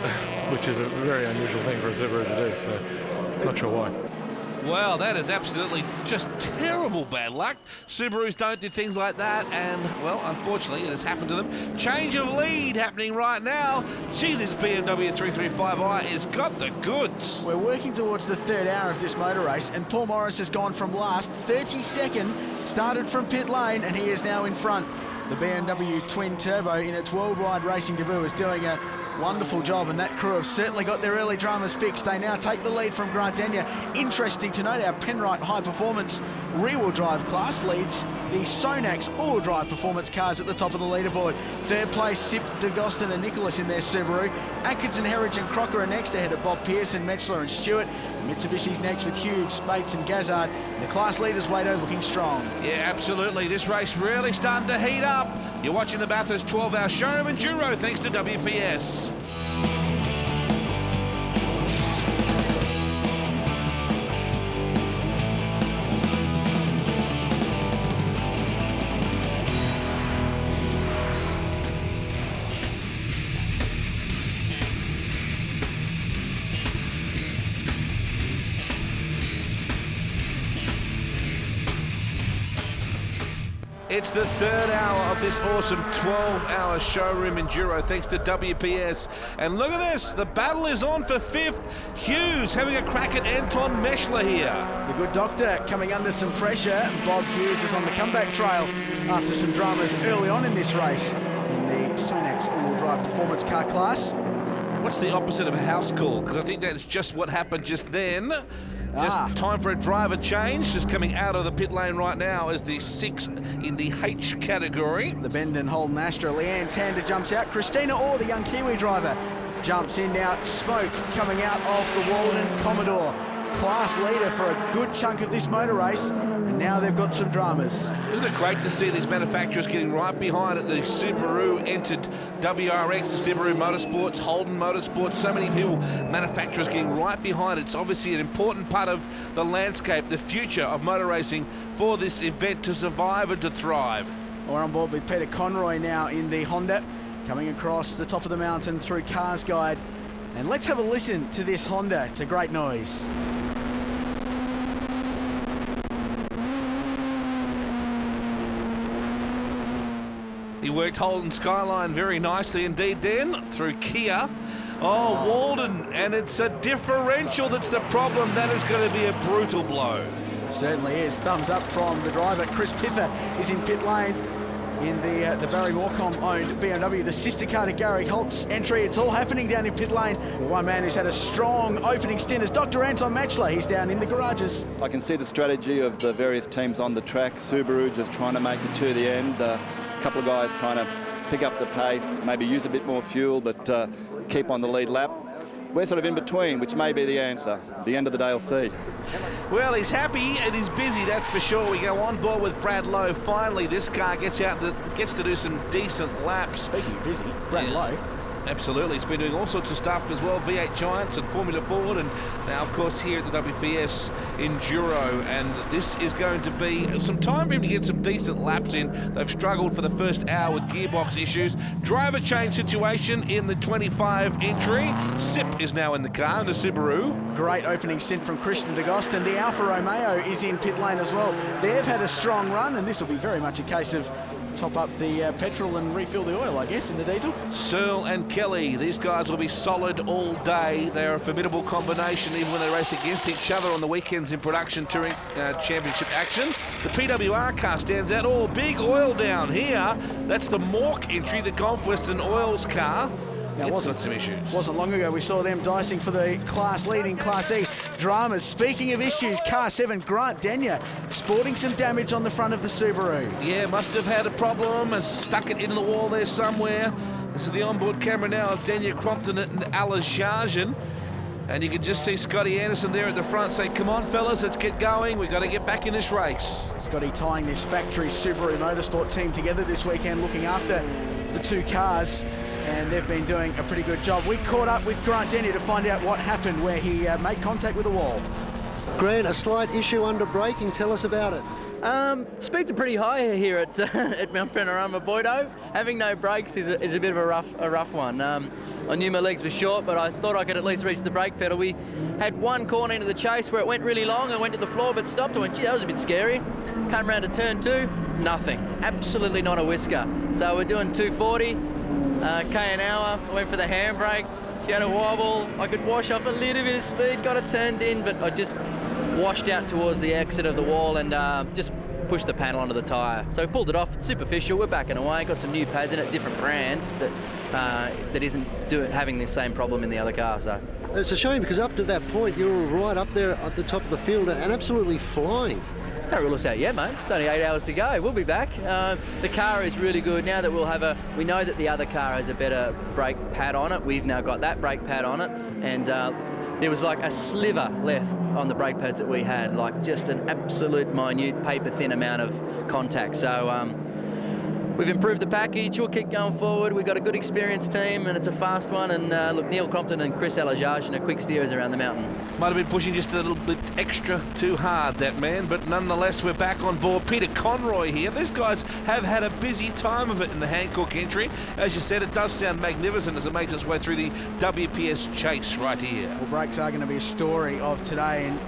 [SPEAKER 9] which is a very unusual thing for a Subaru to do, so not sure why.
[SPEAKER 5] Well, that is absolutely just terrible bad luck. Subarus don't do things like that, and, well, unfortunately, it has happened to them. Change of lead happening right now. Gee, this BMW 335i has got the goods.
[SPEAKER 10] We're working towards the third hour of this motor race, and Paul Morris has gone from last, 32nd, started from pit lane, and he is now in front. The BMW Twin Turbo, in its worldwide racing debut, is doing a wonderful job, and that crew have certainly got their early dramas fixed. They now take the lead from Grant Denyer. Interesting to note, our Penrite high performance rear-wheel drive class leads the Sonax all-wheel drive performance cars at the top of the leaderboard. Third place, Sip, DeGostin and Nicholas in their Subaru. Atkinson, Herridge and Crocker are next, ahead of Bob Pearson, Metzler and Stewart. Mitsubishi's next with Hughes, Bates and Gazzard. The class leaders, Wato, looking strong.
[SPEAKER 5] Yeah, absolutely. This race really starting to heat up. You're watching the Bathurst 12-hour showroom enduro thanks to WPS. It's the third hour of this awesome 12-hour showroom enduro thanks to WPS. And look at this, the battle is on for fifth. Hughes having a crack at Anton Meschler here.
[SPEAKER 10] The good doctor coming under some pressure. Bob Hughes is on the comeback trail after some dramas early on in this race in the Sonax all-wheel drive performance car class.
[SPEAKER 5] What's the opposite of a house call? Because I think that's just what happened just then. Just time for a driver change. Just coming out of the pit lane right now is the 6 in the H category.
[SPEAKER 10] The Bendon Holden Astra. Leanne Tander jumps out. Christina Orr, the young Kiwi driver, jumps in now. Smoke coming out of the Walden Commodore. Class leader for a good chunk of this motor race, and now they've got some dramas.
[SPEAKER 5] Isn't it great to see these manufacturers getting right behind it? The Subaru entered WRX, the Subaru Motorsports, Holden Motorsports, so many people, manufacturers getting right behind it. It's obviously an important part of the landscape, the future of motor racing for this event to survive and to thrive.
[SPEAKER 10] We're on board with Peter Conroy now in the Honda, coming across the top of the mountain through Cars Guide. And let's have a listen to this Honda. It's a great noise.
[SPEAKER 5] He worked Holden Skyline very nicely indeed then, through Kia. Oh, Walden, and it's a differential that's the problem. That is going to be a brutal blow.
[SPEAKER 10] Certainly is. Thumbs up from the driver. Chris Piffer is in pit lane in the Barry Morecambe-owned BMW, the sister car to Gary Holt's entry. It's all happening down in pit lane. One man who's had a strong opening stint is Dr. Anton Matchler. He's down in the garages.
[SPEAKER 11] I can see the strategy of the various teams on the track. Subaru just trying to make it to the end. A couple of guys trying to pick up the pace, maybe use a bit more fuel, but keep on the lead lap. We're sort of in between, which may be the answer. At the end of the day, I'll see.
[SPEAKER 5] Well, he's happy and he's busy, that's for sure. We go on board with Brad Lowe. Finally, this car gets to do some decent laps.
[SPEAKER 10] Speaking of busy, Brad Lowe.
[SPEAKER 5] Absolutely, he's been doing all sorts of stuff as well, V8 Giants and Formula Ford, and now, of course, here at the WPS Enduro, and this is going to be some time for him to get some decent laps in. They've struggled for the first hour with gearbox issues. Driver change situation in the 25 entry. Sip is now in the car, in the Subaru.
[SPEAKER 10] Great opening stint from Christian DeGost, and the Alfa Romeo is in pit lane as well. They've had a strong run, and this will be very much a case of top up the petrol and refill the oil, I guess, in the diesel.
[SPEAKER 5] Searle and Kelly, these guys will be solid all day. They're a formidable combination, even when they race against each other on the weekends in production touring championship action. The PWR car stands out. Oh, big oil down here. That's the Mork entry, the Gulf Western Oils car.
[SPEAKER 10] Now,
[SPEAKER 5] it's got some issues.
[SPEAKER 10] Wasn't long ago we saw them dicing for the class leading Class E. Dramas. Speaking of issues, Car 7, Grant Denyer, sporting some damage on the front of the Subaru.
[SPEAKER 5] Yeah, must have had a problem, has stuck it into the wall there somewhere. This is the onboard camera now of Denyer, Crompton and Alajarjan. And you can just see Scotty Anderson there at the front saying, come on, fellas, let's get going. We've got to get back in this race.
[SPEAKER 10] Scotty tying this factory Subaru Motorsport team together this weekend, looking after the two cars, and they've been doing a pretty good job. We caught up with Grant Denyer to find out what happened, where he made contact with the wall.
[SPEAKER 8] Grant, a slight issue under braking. Tell us about it.
[SPEAKER 21] Speeds are pretty high here at at Mount Panorama Boydo. Having no brakes is a bit of a rough one. I knew my legs were short, but I thought I could at least reach the brake pedal. We had one corner into the chase where it went really long and went to the floor but stopped. I went, gee, that was a bit scary. Came around to turn 2, nothing. Absolutely not a whisker. So we're doing 240 k an hour. I went for the handbrake. She had a wobble. I could wash off a little bit of speed, got it turned in, but I just washed out towards the exit of the wall and just pushed the panel onto the tyre. So we pulled it off. It's superficial. We're backing away. Got some new pads in it, different brand that isn't having the same problem in the other car. So
[SPEAKER 8] it's a shame because up to that point you were right up there at the top of the field and absolutely flying.
[SPEAKER 21] Don't rule us out yet, mate. It's only 8 hours to go. We'll be back. The car is really good now that we know that the other car has a better brake pad on it. We've now got that brake pad on it, and there was like a sliver left on the brake pads that we had, like just an absolute minute paper thin amount of contact. So we've improved the package. We'll keep going forward. We've got a good experienced team and it's a fast one. And look, Neil Crompton and Chris Alajarjan are quick steers around the mountain.
[SPEAKER 5] Might have been pushing just a little bit extra too hard, that man, but nonetheless we're back on board. Peter Conroy here. These guys have had a busy time of it in the Hancock entry. As you said, it does sound magnificent as it makes its way through the WPS chase right here.
[SPEAKER 10] Well, brakes are going to be a story of today and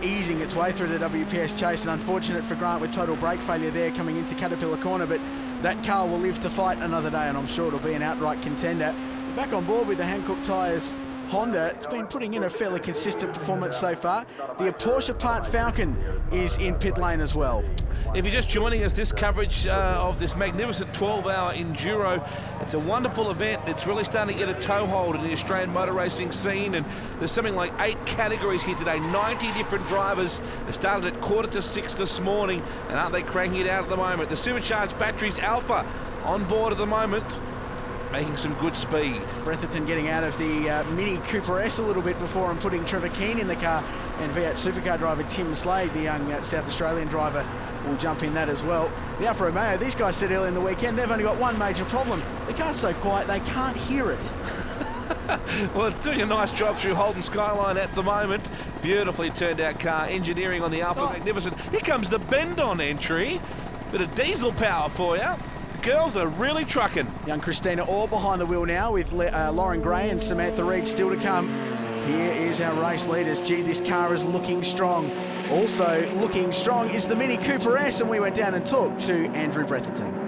[SPEAKER 10] easing its way through the WPS chase, and unfortunate for Grant with total brake failure there coming into Caterpillar Corner, but that car will live to fight another day, and I'm sure it'll be an outright contender. Back on board with the Hancock Tyres Honda. It's been putting in a fairly consistent performance so far. The Porsche Part Falcon is in pit lane as well.
[SPEAKER 5] If you're just joining us, this coverage of this magnificent 12-hour enduro, it's a wonderful event. It's really starting to get a toehold in the Australian motor racing scene, and there's something like 8 categories here today, 90 different drivers. They started at 5:45 this morning, and aren't they cranking it out at the moment? The supercharged batteries Alpha on board at the moment, making some good speed.
[SPEAKER 10] Bretherton getting out of the Mini Cooper S a little bit before and putting Trevor Keane in the car, and V8 supercar driver Tim Slade, the young South Australian driver, will jump in that as well. The Alfa Romeo, these guys said earlier in the weekend, they've only got one major problem. The car's so quiet they can't hear it.
[SPEAKER 5] Well, it's doing a nice job through Holden Skyline at the moment. Beautifully turned out car. Engineering on the Alpha, magnificent. Here comes the bend on entry. Bit of diesel power for you. Girls are really trucking.
[SPEAKER 10] Young Christina Orr behind the wheel now with Lauren Gray and Samantha Reid still to come. Here is our race leaders. Gee, this car is looking strong. Also looking strong is the Mini Cooper S, and we went down and talked to Andrew Bretherton.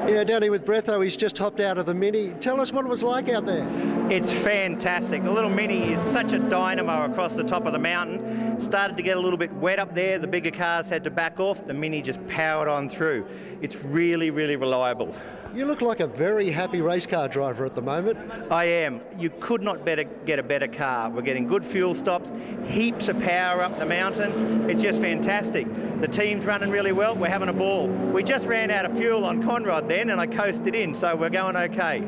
[SPEAKER 8] Yeah, down here with Bretho, he's just hopped out of the Mini. Tell us what it was like out there.
[SPEAKER 12] It's fantastic. The little Mini is such a dynamo across the top of the mountain. Started to get a little bit wet up there. The bigger cars had to back off. The Mini just powered on through. It's really, really reliable.
[SPEAKER 8] You look like a very happy race car driver at the moment.
[SPEAKER 12] I am. You could not get a better car. We're getting good fuel stops, heaps of power up the mountain. It's just fantastic. The team's running really well. We're having a ball. We just ran out of fuel on Conrod then and I coasted in, so we're going okay.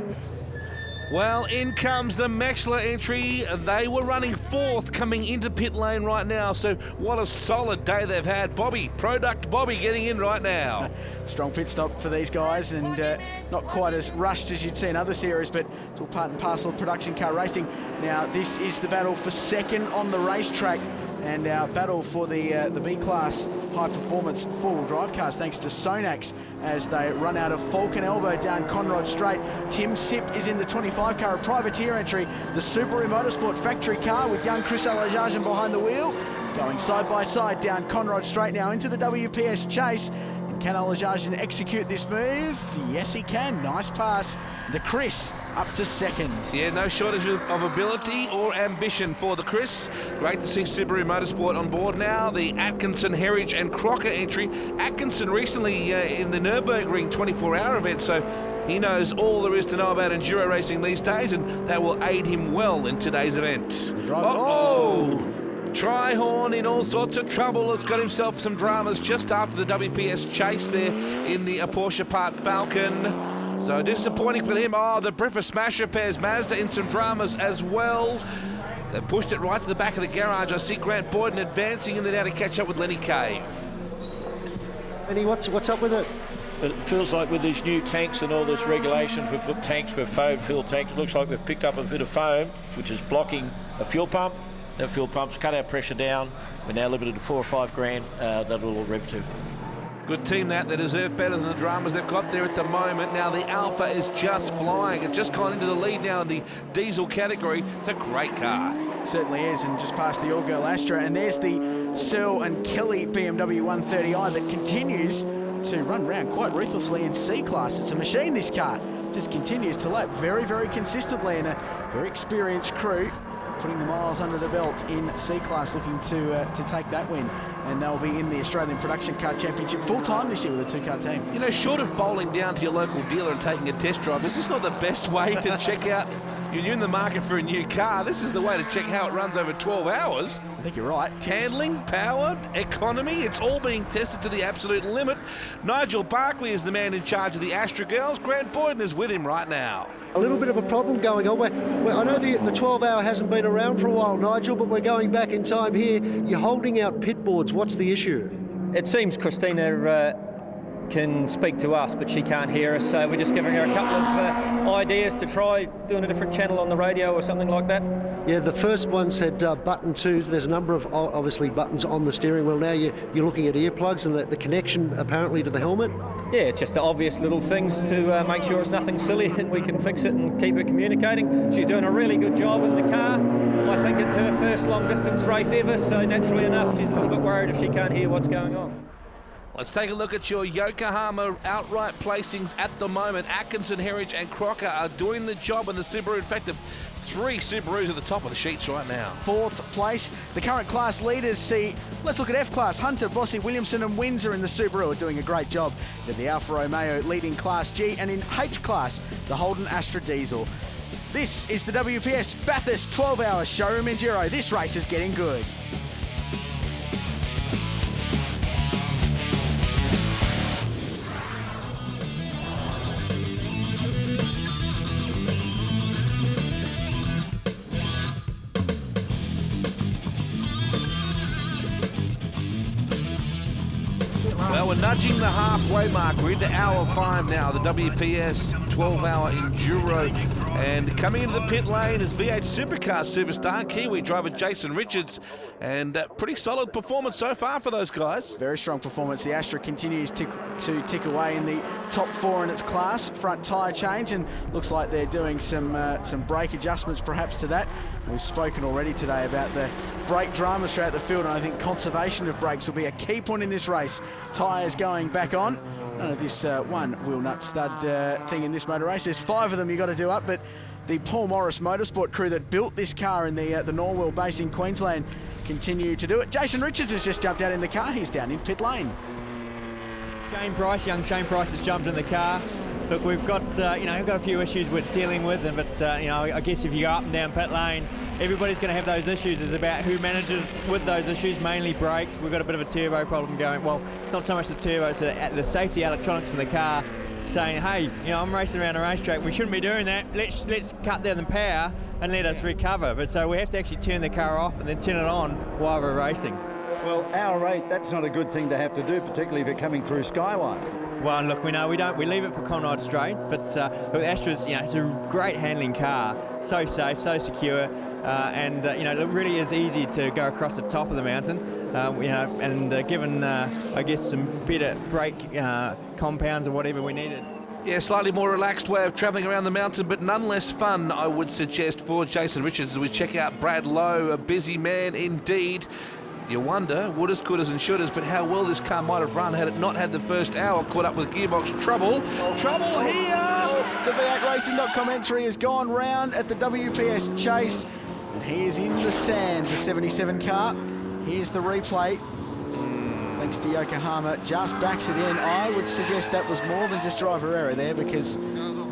[SPEAKER 5] Well, in comes the Mechler entry. They were running 4th coming into pit lane right now, so what a solid day they've had. Product Bobby getting in right now.
[SPEAKER 10] Strong pit stop for these guys, and not quite as rushed as you'd see in other series, but it's all part and parcel of production car racing. Now, this is the battle for 2nd on the racetrack, and our battle for the B-Class high-performance four-wheel drive cars, thanks to Sonax, as they run out of Falcon Elbow down Conrod Straight. Tim Sipp is in the 25 car, a privateer entry, the Subaru Motorsport factory car with young Chris Alajarjan behind the wheel, going side by side down Conrod Straight now into the WPS chase. Can Alajarjan execute this move? Yes, he can. Nice pass. The Chris up to 2nd.
[SPEAKER 5] Yeah, no shortage of ability or ambition for the Chris. Great to see Subaru Motorsport on board now. The Atkinson, Heritage and Crocker entry. Atkinson recently in the Nürburgring 24-hour event, so he knows all there is to know about enduro racing these days, and that will aid him well in today's event. Tryhorn in all sorts of trouble, has got himself some dramas just after the WPS chase there in the Porsche Part Falcon. So disappointing for him. The Briffa Smash Repairs Mazda in some dramas as well. They pushed it right to the back of the garage. I see Grant Boyden advancing in there now to catch up with Lenny Cave.
[SPEAKER 8] Lenny, what's up with it?
[SPEAKER 13] It feels like with these new tanks and all this regulations, we've put tanks with foam filled tanks. It looks like we've picked up a bit of foam, which is blocking a fuel pump. that fuel pumps, cut our pressure down. We're now limited to 4 or 5 grand. That'll all rev to.
[SPEAKER 5] Good team that. They deserve better than the dramas they've got there at the moment. Now the Alpha is just flying. It's just gone into the lead now in the diesel category. It's a great car.
[SPEAKER 10] Certainly is, and just past the all-girl Astra. And there's the Searle and Kelly BMW 130i that continues to run around quite ruthlessly in C-Class. It's a machine, this car. Just continues to lap very, very consistently, and a very experienced crew putting the miles under the belt in C-Class, looking to take that win. And they'll be in the Australian Production Car Championship full-time this year with a 2-car team.
[SPEAKER 5] You know, short of bowling down to your local dealer and taking a test drive, this is not the best way to check out. You're in the market for a new car. This is the way to check how it runs over 12 hours.
[SPEAKER 10] I think you're right.
[SPEAKER 5] Handling, power, economy, it's all being tested to the absolute limit. Nigel Barkley is the man in charge of the Astra girls. Grant Boyden is with him right now.
[SPEAKER 8] A little bit of a problem going on. I know the 12-hour hasn't been around for a while, Nigel, but we're going back in time here. You're holding out pit boards. What's the issue?
[SPEAKER 14] It seems Christina can speak to us, but she can't hear us, so we're just giving her a couple of ideas to try doing a different channel on the radio or something like that.
[SPEAKER 8] Yeah, the first one said button 2. There's a number of, obviously, buttons on the steering wheel. Now you're looking at earplugs and the connection, apparently, to the helmet.
[SPEAKER 14] Yeah, it's just the obvious little things to make sure it's nothing silly and we can fix it and keep her communicating. She's doing a really good job in the car. I think it's her first long-distance race ever, so naturally enough, she's a little bit worried if she can't hear what's going on.
[SPEAKER 5] Let's take a look at your Yokohama outright placings at the moment. Atkinson, Heritage and Crocker are doing the job in the Subaru. In fact, 3 Subarus at the top of the sheets right now. 4th place. The current class leaders see, let's look at F-Class. Hunter, Bossy, Williamson and Windsor in the Subaru are doing a great job. With the Alfa Romeo leading Class G, and in H-Class, the Holden Astra Diesel. This is the WPS Bathurst 12-hour showroom enduro. This race is getting good. Well, we're nudging the halfway mark. We're into hour 5 now, the WPS 12-hour enduro. And coming into the pit lane is V8 Supercar superstar Kiwi driver Jason Richards. And pretty solid performance so far for those guys. Very strong performance. The Astra continues to tick away in the top 4 in its class. Front tyre change, and looks like they're doing some brake adjustments perhaps to that. We've spoken already today about the brake dramas throughout the field, and I think conservation of brakes will be a key point in this race. Tyres going back on. None of this one wheel nut stud thing in this motor race. There's 5 of them you got to do up, but the Paul Morris Motorsport crew that built this car in the Norwell base in Queensland continue to do it. Jason Richards has just jumped out in the car. He's down in pit lane.
[SPEAKER 19] Young Shane Price has jumped in the car. Look, we've got we've got a few issues we're dealing with, but I guess if you go up and down pit lane, everybody's going to have those issues. It's about who manages with those issues, mainly brakes. We've got a bit of a turbo problem going. Well, it's not so much the turbo, it's the safety electronics in the car saying, hey, I'm racing around a racetrack. We shouldn't be doing that. Let's cut down the power and let us recover. But so we have to actually turn the car off and then turn it on while we're racing.
[SPEAKER 17] Well, hour 8, that's not a good thing to have to do, particularly if you're coming through Skyline.
[SPEAKER 19] Well, look, we leave it for Conrad Straight, but with Astra's, it's a great handling car, so safe, so secure, and it really is easy to go across the top of the mountain, and given, I guess, some better brake compounds or whatever we needed. Yeah, slightly more relaxed way of travelling around the mountain, but none less fun, I would suggest, for Jason Richards as we check out Brad Lowe, a busy man indeed. You wonder, wouldas, couldas and shouldas, but how well this car might have run had it not had the first hour caught up with gearbox trouble. Trouble here! The V8 Racing.com entry has gone round at the WPS Chase, and he is in the sand, the 77 car. Here's the replay. Thanks to Yokohama, just backs it in. I would suggest that was more than just driver error there, because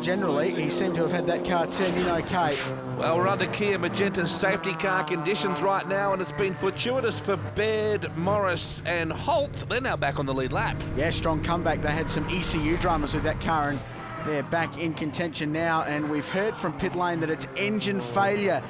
[SPEAKER 19] generally he seemed to have had that car turned in okay. Well, we're under Kia Magenta's safety car conditions right now, and it's been fortuitous for Baird, Morris and Holt. They're now back on the lead lap. Yeah, strong comeback. They had some ECU dramas with that car, and they're back in contention now, and we've heard from pit lane that it's engine failure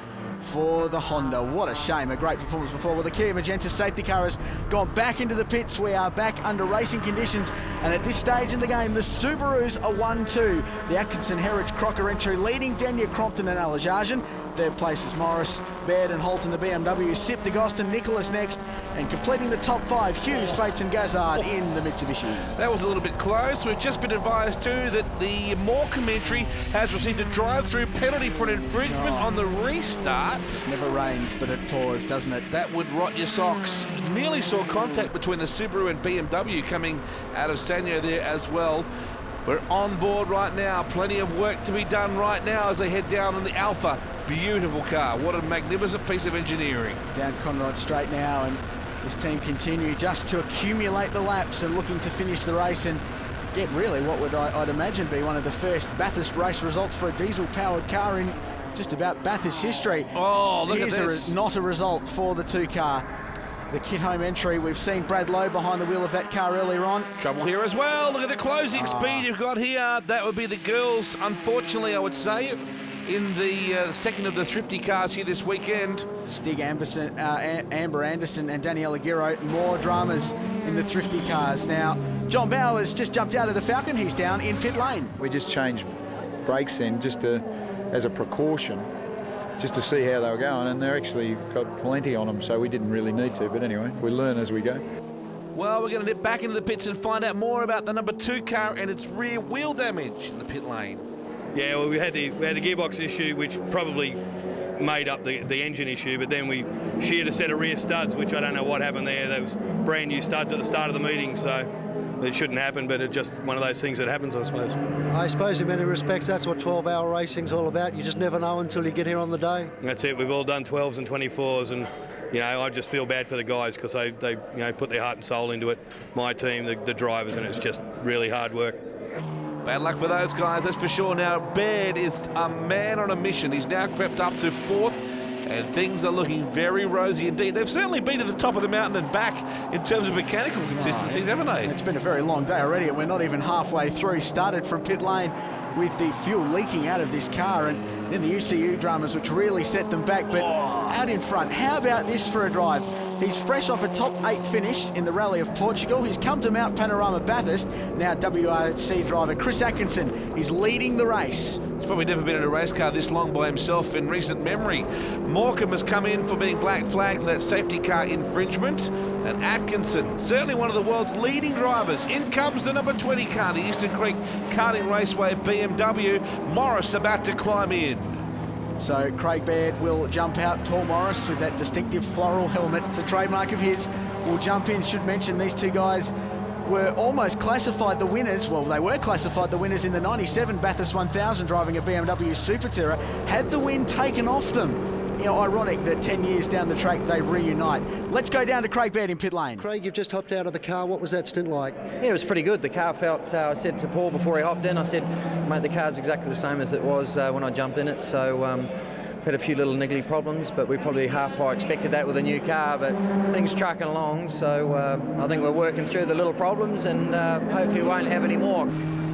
[SPEAKER 10] for the Honda. What a shame, a great performance before. Well, the Kia Magenta safety car has gone back into the pits. We are back under racing conditions, and at this stage in the game, the Subarus are 1-2. The Atkinson, Heritage, Crocker entry leading Dania, Crompton and Alajarjan. Their places Morris, Baird and Holt in the BMW. Sip, DeGost Nicholas next, and completing the top 5, Hughes, Bates and Gazzard in the Mitsubishi.
[SPEAKER 5] That was a little bit close. We've just been advised too that the Morecambe entry has received a drive-through penalty for an infringement on the restart.
[SPEAKER 10] Never rains, but it pours, doesn't it?
[SPEAKER 5] That would rot your socks. Nearly saw contact between the Subaru and BMW coming out of Sanyo there as well. We're on board right now. Plenty of work to be done right now as they head down in the Alpha. Beautiful car. What a magnificent piece of engineering.
[SPEAKER 10] Down Conrod Straight now, and this team continue just to accumulate the laps and looking to finish the race and get really what would I'd imagine be one of the first Bathurst race results for a diesel-powered car in just about Bathurst history.
[SPEAKER 5] Oh, look at this.
[SPEAKER 10] Not a result for the 2-car. The kit home entry, we've seen Brad Lowe behind the wheel of that car earlier on.
[SPEAKER 5] Trouble here as well. Look at the closing speed you've got here. That would be the girls, unfortunately, I would say, in the second of the thrifty cars here this weekend.
[SPEAKER 10] Stig Amber Anderson and Daniela Giro, more dramas in the thrifty cars. Now, John Bowers just jumped out of the Falcon. He's down in pit lane.
[SPEAKER 17] We just changed brakes in just as a precaution, just to see how they were going, and they're actually got plenty on them, so we didn't really need to. But anyway, we learn as we go.
[SPEAKER 5] Well, we're going to nip back into the pits and find out more about the number 2 car and its rear wheel damage in the pit lane.
[SPEAKER 15] Yeah, well, we had the gearbox issue, which probably made up the engine issue, but then we sheared a set of rear studs, which I don't know what happened there. There was brand new studs at the start of the meeting, so it shouldn't happen, but it's just one of those things that happens, I suppose.
[SPEAKER 8] I suppose in many respects that's what 12-hour racing's all about. You just never know until you get here on the day.
[SPEAKER 15] That's it. We've all done 12s and 24s, and you know, I just feel bad for the guys because they you know, put their heart and soul into it. My team, the drivers, and it's just really hard work.
[SPEAKER 5] Bad luck for those guys, that's for sure. Now, Baird is a man on a mission. He's now crept up to 4th, and things are looking very rosy indeed. They've certainly been to the top of the mountain and back in terms of mechanical consistencies, haven't they?
[SPEAKER 10] It's been a very long day already, and we're not even halfway through. Started from pit lane with the fuel leaking out of this car, and then the UCU dramas, which really set them back. But out in front, how about this for a drive? He's fresh off a top 8 finish in the Rally of Portugal. He's come to Mount Panorama Bathurst. Now WRC driver Chris Atkinson is leading the race.
[SPEAKER 5] He's probably never been in a race car this long by himself in recent memory. Morecambe has come in for being black flagged for that safety car infringement. And Atkinson, certainly one of the world's leading drivers. In comes the number 20 car, the Eastern Creek Karting Raceway BMW. Morris about to climb in.
[SPEAKER 10] So Craig Baird will jump out. Paul Morris with that distinctive floral helmet, it's a trademark of his, will jump in. Should mention these two guys were almost classified the winners. Well, they were classified the winners in the 97 Bathurst 1000 driving a BMW Super Terra. Had the win taken off them. You know, ironic that 10 years down the track they reunite. Let's go down to Craig Baird in pit lane.
[SPEAKER 8] Craig, you've just hopped out of the car. What was that stint like?
[SPEAKER 18] Yeah, it was pretty good. The car felt, I said to Paul before he hopped in, I said, mate, the car's exactly the same as it was when I jumped in it. So had a few little niggly problems, but we probably half I expected that with a new car, but things trucking along. So I think we're working through the little problems, and hopefully we won't have any more.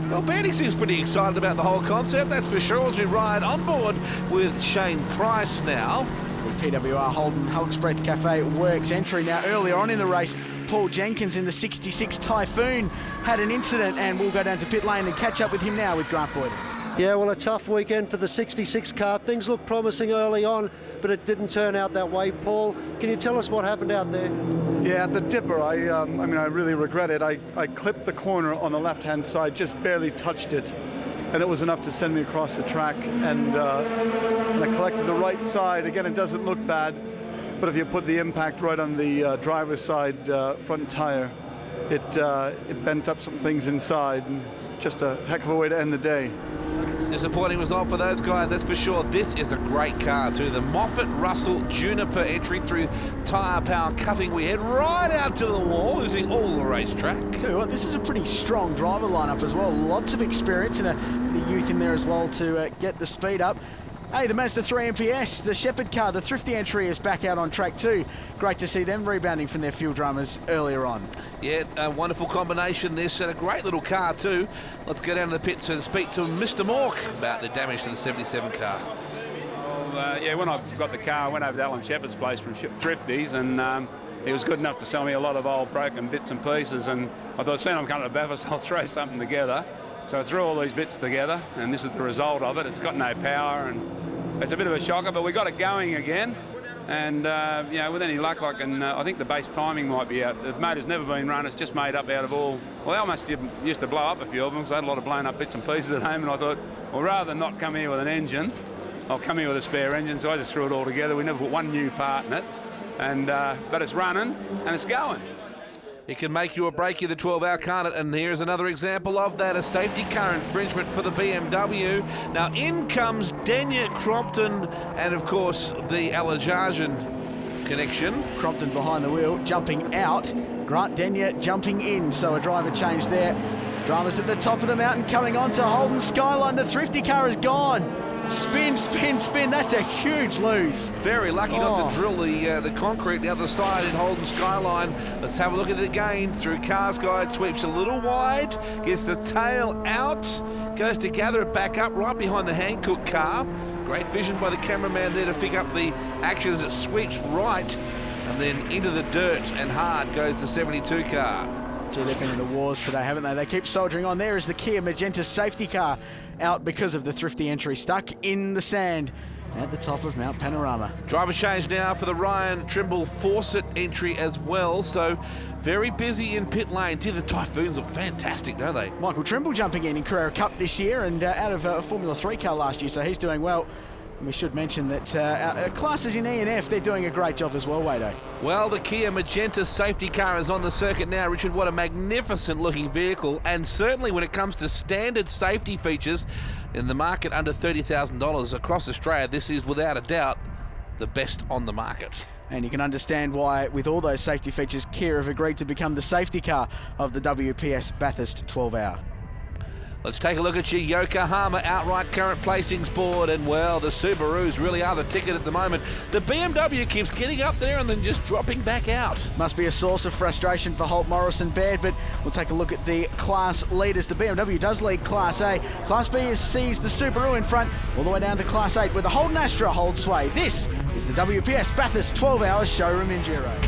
[SPEAKER 5] Well, Bernie seems pretty excited about the whole concept, that's for sure, as we ride on board with Shane Price now.
[SPEAKER 10] The TWR Holden Hulk's Breath Cafe Works entry now. Earlier on in the race, Paul Jenkins in the 66 Typhoon had an incident, and we'll go down to pit lane and catch up with him now with Grant Boyd.
[SPEAKER 8] Yeah, well, a tough weekend for the 66 car. Things looked promising early on, but it didn't turn out that way. Paul, can you tell us what happened out there?
[SPEAKER 20] Yeah, at the dipper, I really regret it. I clipped the corner on the left-hand side, just barely touched it, and it was enough to send me across the track. And I collected the right side. Again, it doesn't look bad, but if you put the impact right on the driver's side front tire, it bent up some things inside, and just a heck of a way to end the day.
[SPEAKER 5] Disappointing result for those guys, that's for sure. This is a great car too. The Moffat Russell Juniper entry through tyre power cutting. We head right out to the wall, losing all the racetrack.
[SPEAKER 10] Tell you what, this is a pretty strong driver lineup as well. Lots of experience and the youth in there as well to get the speed up. Hey, the Mazda 3 MPS, the Shepherd car, the thrifty entry is back out on track too. Great to see them rebounding from their fuel dramas earlier on.
[SPEAKER 5] Yeah, a wonderful combination this, and a great little car too. Let's go down to the pits and speak to Mr. Mork about the damage to the 77 car.
[SPEAKER 2] yeah, when I got the car, I went over to Alan Shepherd's place from Thrifties, and he was good enough to sell me a lot of old broken bits and pieces, and I thought, seeing I'm coming to Bathurst, I'll throw something together. So I threw all these bits together, and this is the result of it. It's got no power, and it's a bit of a shocker, but we got it going again. And, you know, with any luck, I think the base timing might be out. The motor's never been run. It's just made up out of all... Well, they almost used to blow up a few of them, because I had a lot of blown up bits and pieces at home, and I thought, well, rather than not come here with an engine, I'll come here with a spare engine. So I just threw it all together. We never put one new part in it. And, but it's running, and it's going.
[SPEAKER 5] It can make you or break you, the 12-hour, can't it? And here's another example of that, a safety car infringement for the BMW. Now in comes Denya Crompton and, of course, the Alajarjan connection.
[SPEAKER 10] Crompton behind the wheel, jumping out. Grant Denya jumping in, so a driver change there. Dramas at the top of the mountain coming on to Holden Skyline. The Thrifty car is gone. Spin, spin, spin. That's a huge lose.
[SPEAKER 5] Very lucky not to drill the concrete the other side in Holden Skyline. Let's have a look at it again. Through Cars Guide, sweeps a little wide, gets the tail out, goes to gather it back up right behind the Hankook car. Great vision by the cameraman there to pick up the action as it sweeps right, and then into the dirt and hard goes the 72 car.
[SPEAKER 10] Gee, they've been in the wars today, haven't they? They keep soldiering on. There is the Kia Magenta safety car out because of the Thrifty entry, stuck in the sand at the top of Mount Panorama.
[SPEAKER 5] Driver change now for the Ryan Trimble Fawcett entry as well, so very busy in pit lane. Gee, the Typhoons look fantastic, don't they?
[SPEAKER 10] Michael Trimble jumping in Carrera Cup this year and out of a Formula 3 car last year, so he's doing well. And we should mention that our classes in E and F, they're doing a great job as well, Wado.
[SPEAKER 5] Well, the Kia Magenta safety car is on the circuit now. Richard, what a magnificent looking vehicle. And certainly when it comes to standard safety features in the market under $30,000 across Australia, this is without a doubt the best on the market.
[SPEAKER 10] And you can understand why, with all those safety features, Kia have agreed to become the safety car of the WPS Bathurst 12-hour.
[SPEAKER 5] Let's take a look at your Yokohama outright current placings board, and well, the Subarus really are the ticket at the moment. The BMW keeps getting up there and then just dropping back out.
[SPEAKER 10] Must be a source of frustration for Holt, Morris and Baird, but we'll take a look at the class leaders. The BMW does lead Class A. Class B sees the Subaru in front all the way down to Class 8, where the Holden Astra holds sway. This is the WPS Bathurst 12-hour showroom enduro.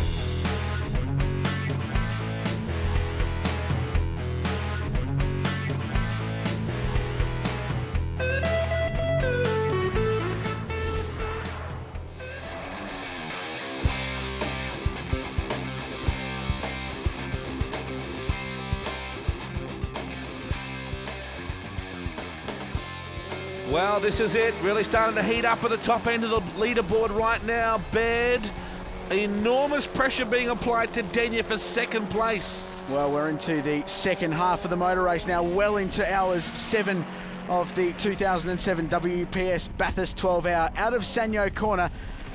[SPEAKER 5] Well, this is it. Really starting to heat up at the top end of the leaderboard right now. Baird, enormous pressure being applied to Denya for second place.
[SPEAKER 10] Well, we're into the second half of the motor race now, well into hours 7 of the 2007 WPS Bathurst 12-hour. Out of Sanyo Corner,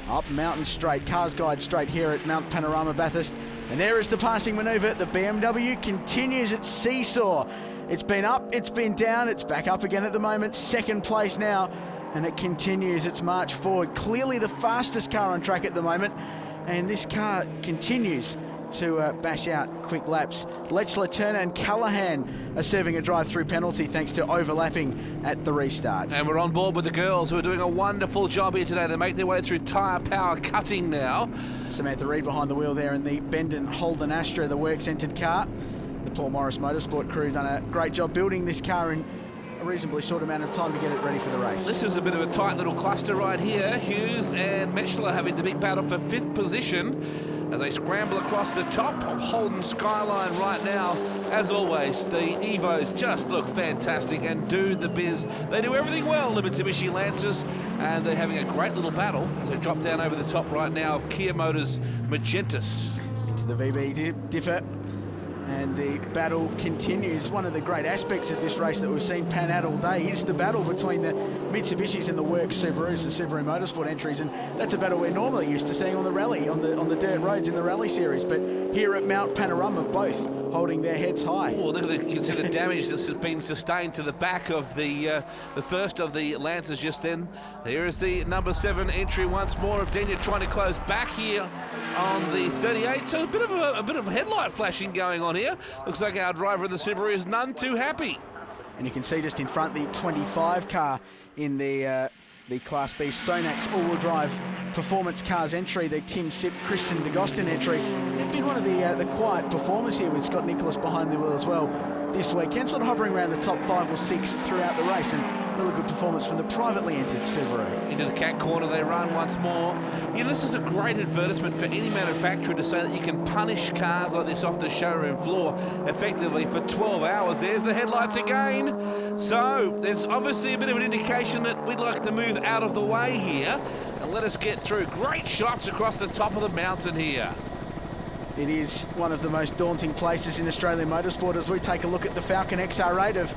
[SPEAKER 10] up Mountain Straight, Cars Guide Straight here at Mount Panorama Bathurst. And there is the passing manoeuvre. The BMW continues its seesaw. It's been up, it's been down, it's back up again at the moment. Second place now, and it continues its march forward. Clearly the fastest car on track at the moment, and this car continues to bash out quick laps. Lechler, Turner and Callaghan are serving a drive-through penalty thanks to overlapping at the restart.
[SPEAKER 5] And we're on board with the girls who are doing a wonderful job here today. They make their way through tyre power cutting now.
[SPEAKER 10] Samantha Reid behind the wheel there in the Bendon Holden Astra, the works-entered car. The Paul Morris Motorsport crew done a great job building this car in a reasonably short amount of time to get it ready for the race.
[SPEAKER 5] This is a bit of a tight little cluster right here. Hughes and Metchler having the big battle for 5th position as they scramble across the top of Holden Skyline right now. As always, the Evos just look fantastic and do the biz. They do everything well, the Mitsubishi Lancers, and they're having a great little battle. So drop down over the top right now of Kia Motors Magentas.
[SPEAKER 10] Into the VB dipper. And the battle continues. One of the great aspects of this race that we've seen pan out all day is the battle between the Mitsubishis and the Works Subarus, the Subaru Motorsport entries, and that's a battle we're normally used to seeing on the rally, on the dirt roads in the rally series. But here at Mount Panorama, both holding their heads high.
[SPEAKER 5] Oh, look at you can see the damage that's been sustained to the back of the first of the Lancers just then. Here is the number 7 entry once more of Denya trying to close back here on the 38. So a bit of headlight flashing going on here. Looks like our driver in the Subaru is none too happy.
[SPEAKER 10] And you can see just in front the 25 car in the the Class B Sonax all-wheel drive performance cars entry, the Tim Sipp, Christian de Gostin entry. They've been one of the quiet performers here with Scott Nicholas behind the wheel as well this weekend, sort of hovering around the top 5 or 6 throughout the race, and really good performance from the privately entered Subaru.
[SPEAKER 5] Into the cat corner they run once more. You know, this is a great advertisement for any manufacturer to say that you can punish cars like this off the showroom floor effectively for 12 hours. There's the headlights again. So there's obviously a bit of an indication that we'd like to move out of the way here and let us get through. Great shots across the top of the mountain here.
[SPEAKER 10] It is one of the most daunting places in Australian motorsport as we take a look at the Falcon XR8 of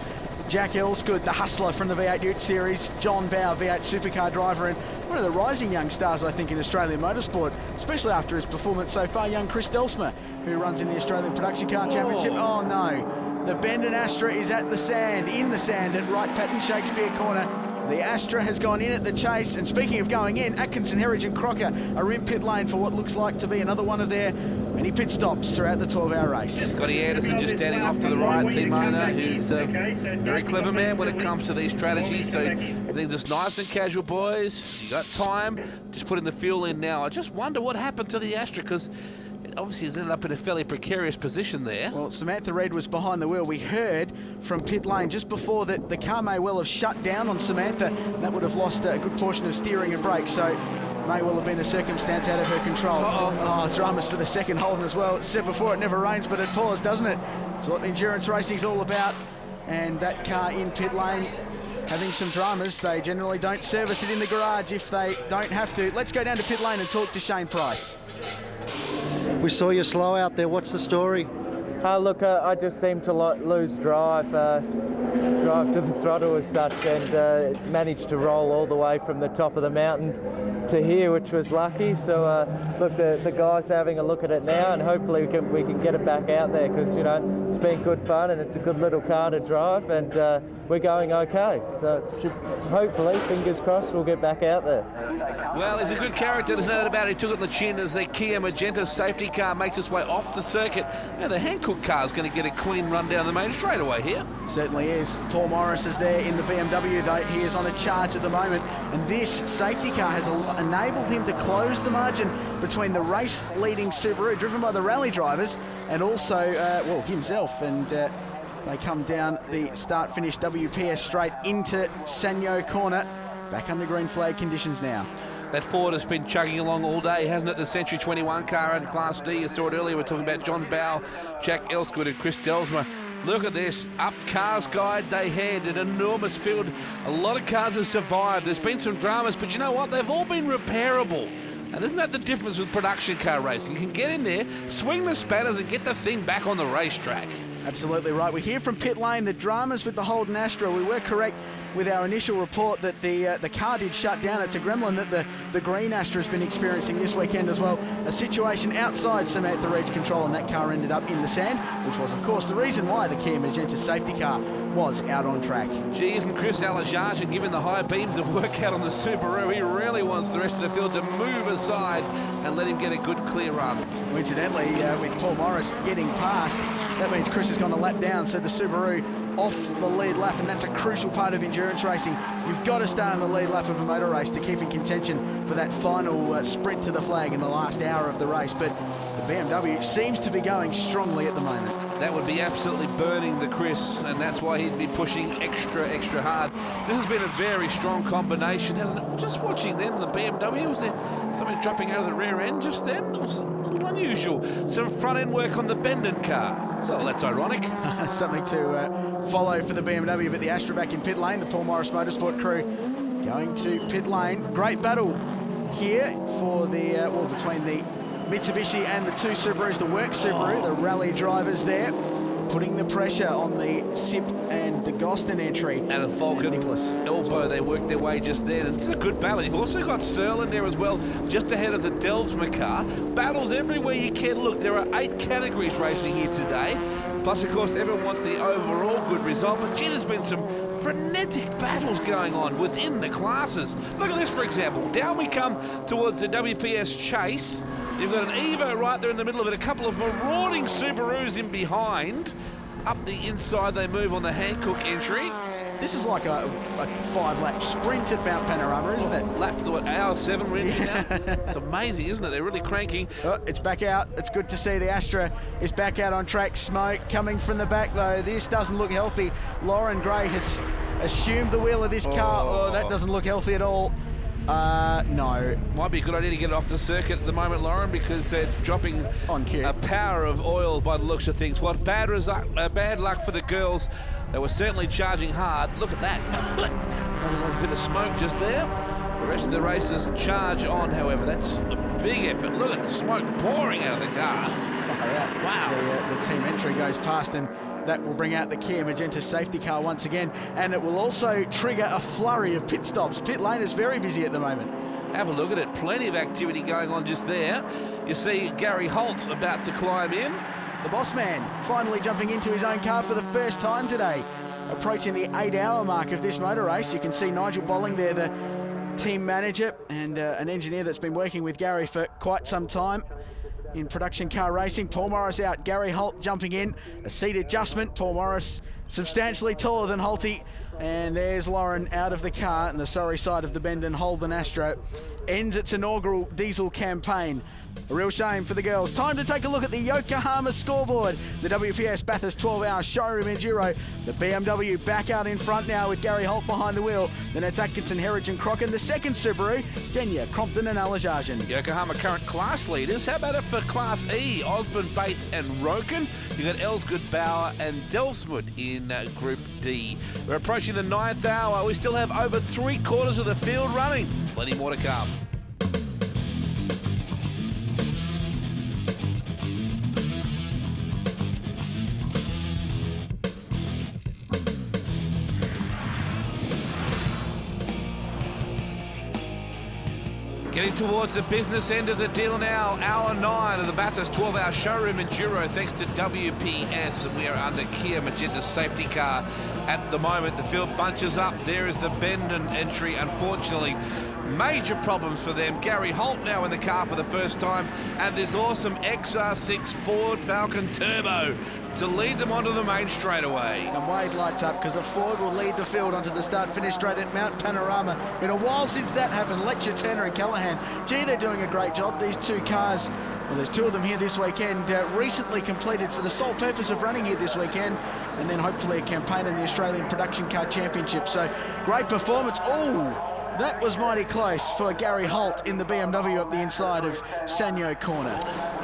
[SPEAKER 10] Jack Elsgood, the hustler from the V8 Ute Series, John Bowe, V8 supercar driver, and one of the rising young stars, I think, in Australian motorsport, especially after his performance so far, young Chris Delsma, who runs in the Australian Production Car Championship. Oh no, the Bendon Astra is at the sand, in the sand at Wright Patton Shakespeare Corner. The Astra has gone in at the chase, and speaking of going in, Atkinson, Herridge and Crocker are in pit lane for what looks like to be another one of their many pit stops throughout the 12-hour race.
[SPEAKER 5] Scotty Anderson just standing off to the right, team owner, who's a very clever man when it comes to these strategies. So everything's just nice and casual, boys. You got time, just putting the fuel in now. I just wonder what happened to the Astra, because it obviously has ended up in a fairly precarious position there.
[SPEAKER 10] Well, Samantha Reid was behind the wheel. We heard from pit lane just before that the car may well have shut down on Samantha. That would have lost a good portion of steering and brakes, so may well have been a circumstance out of her control. Oh, dramas for the second Holden as well. Said before, it never rains, but it pours, doesn't it? It's what endurance racing's all about. And that car in pit lane having some dramas. They generally don't service it in the garage if they don't have to. Let's go down to pit lane and talk to Shane Price.
[SPEAKER 8] We saw you slow out there. What's the story?
[SPEAKER 21] Look, I just seemed to lose drive to the throttle as such, and managed to roll all the way from the top of the mountain to here, which was lucky. So look, the guys are having a look at it now, and hopefully we can get it back out there, because you know it's been good fun and it's a good little car to drive, and we're going okay. So hopefully, fingers crossed, we'll get back out there.
[SPEAKER 5] Well, he's a good character, there's no doubt about it. He took it in the chin as the Kia Magenta safety car makes its way off the circuit. Now the Hankook car is going to get a clean run down the main straightaway here.
[SPEAKER 10] Certainly is. Paul Morris is there in the BMW, though. He is on a charge at the moment, and this safety car has enabled him to close the margin between the race-leading Subaru, driven by the rally drivers, and also, well, himself. And they come down the start-finish WPS straight into Sanyo Corner. Back under green flag conditions now.
[SPEAKER 5] That Ford has been chugging along all day, hasn't it? The Century 21 car in Class D. You saw it earlier. We're talking about John Bowe, Jack Elsgood and Chris Delsma. Look at this. Up Cars Guide, they head. An enormous field. A lot of cars have survived. There's been some dramas, but you know what? They've all been repairable. And isn't that the difference with production car racing? You can get in there, swing the spanners and get the thing back on the racetrack.
[SPEAKER 10] Absolutely right. We hear from pit lane the dramas with the Holden Astra. We were correct with our initial report that the car did shut down. It's a gremlin that the green Astra has been experiencing this weekend as well. A situation outside Samantha Reid's control, and that car ended up in the sand, which was, of course, the reason why the Kia Magenta safety car was out on track.
[SPEAKER 5] Gee, isn't Chris Alajaja giving the high beams of work out on the Subaru? He really wants the rest of the field to move aside and let him get a good clear run.
[SPEAKER 10] Incidentally, with Paul Morris getting past, that means Chris has gone a lap down, so the Subaru off the lead lap, and that's a crucial part of endurance racing. You've got to stay on the lead lap of a motor race to keep in contention for that final sprint to the flag in the last hour of the race, but the BMW seems to be going strongly at the moment.
[SPEAKER 5] That would be absolutely burning the Chris, and that's why he'd be pushing extra hard. This has been a very strong combination, hasn't it? Just watching then the BMW, was there something dropping out of the rear end just then? It was a little unusual. Some front end work on the Bendon car. So that's ironic.
[SPEAKER 10] Something to follow for the BMW, but the Astra back in pit lane. The Paul Morris Motorsport crew going to pit lane. Great battle here for the well, between the Mitsubishi and the two Subarus, the work Subaru, the rally drivers there, putting the pressure on the Sipp and the Gostin entry.
[SPEAKER 5] And a Falcon elbow, they worked their way just there. It's a good battle. You've also got Searle in there as well, just ahead of the Delsma car. Battles everywhere you can look. There are 8 categories racing here today. Plus, of course, everyone wants the overall good result. But gee, there's been some frenetic battles going on within the classes. Look at this, for example. Down we come towards the WPS chase. You've got an Evo right there in the middle of it, a couple of marauding Subarus in behind. Up the inside they move on the Hankook entry.
[SPEAKER 10] This is like a 5-lap sprint at Mount Panorama, isn't it?
[SPEAKER 5] Lap, what, hour 7 we're into now? It's amazing, isn't it? They're really cranking.
[SPEAKER 10] Oh, it's back out. It's good to see the Astra is back out on track. Smoke coming from the back, though. This doesn't look healthy. Lauren Gray has assumed the wheel of this car. Oh, that doesn't look healthy at all. No.
[SPEAKER 5] Might be a good idea to get it off the circuit at the moment, Lauren, because it's dropping a power of oil by the looks of things. What bad luck for the girls. They were certainly charging hard. Look at that. Another bit of smoke just there. The rest of the racers charge on, however. That's a big effort. Look at the smoke pouring out of the car.
[SPEAKER 10] Wow. The team entry goes past, and that will bring out the Kia Magenta safety car once again, and it will also trigger a flurry of pit stops. Pit lane is very busy at the moment.
[SPEAKER 5] Have a look at it. Plenty of activity going on just there. You see Gary Holt about to climb in.
[SPEAKER 10] The boss man finally jumping into his own car for the first time today. Approaching the 8-hour mark of this motor race. You can see Nigel Bolling there, the team manager and an engineer that's been working with Gary for quite some time in production car racing. Paul Morris out, Gary Holt jumping in. A seat adjustment. Paul Morris substantially taller than Holty. And there's Lauren out of the car, and the Surrey side of the bend, and Holden Astro ends its inaugural diesel campaign. A real shame for the girls. Time to take a look at the Yokohama scoreboard. The WPS Bathurst 12-hour showroom enduro. The BMW back out in front now with Gary Holt behind the wheel. Then it's Atkinson, Herridge and Crocken. The second Subaru, Denya, Crompton and Alajarjan.
[SPEAKER 5] Yokohama current class leaders. How about it for Class E? Osborne, Bates and Roken. You've got Elsgood, Bauer and Delsmut in Group D. We're approaching the 9th hour. We still have over 3/4 of the field running. Plenty more to come. Getting towards the business end of the deal now. Hour 9 of the Bathurst 12-hour showroom enduro, thanks to WPS. And we are under Kia Magenta safety car at the moment. The field bunches up. There is the Bendon entry. Unfortunately, major problems for them. Gary Holt now in the car for the first time. And this awesome XR6 Ford Falcon Turbo to lead them onto the main straightaway.
[SPEAKER 10] And Wade lights up because the Ford will lead the field onto the start-finish straight at Mount Panorama. Been a while since that happened. Letcher, Turner and Callahan. Gee, they're doing a great job. These two cars, well, there's two of them here this weekend, recently completed for the sole purpose of running here this weekend, and then hopefully a campaign in the Australian Production Car Championship. So great performance. Oh, that was mighty close for Gary Holt in the BMW up the inside of Sanyo Corner.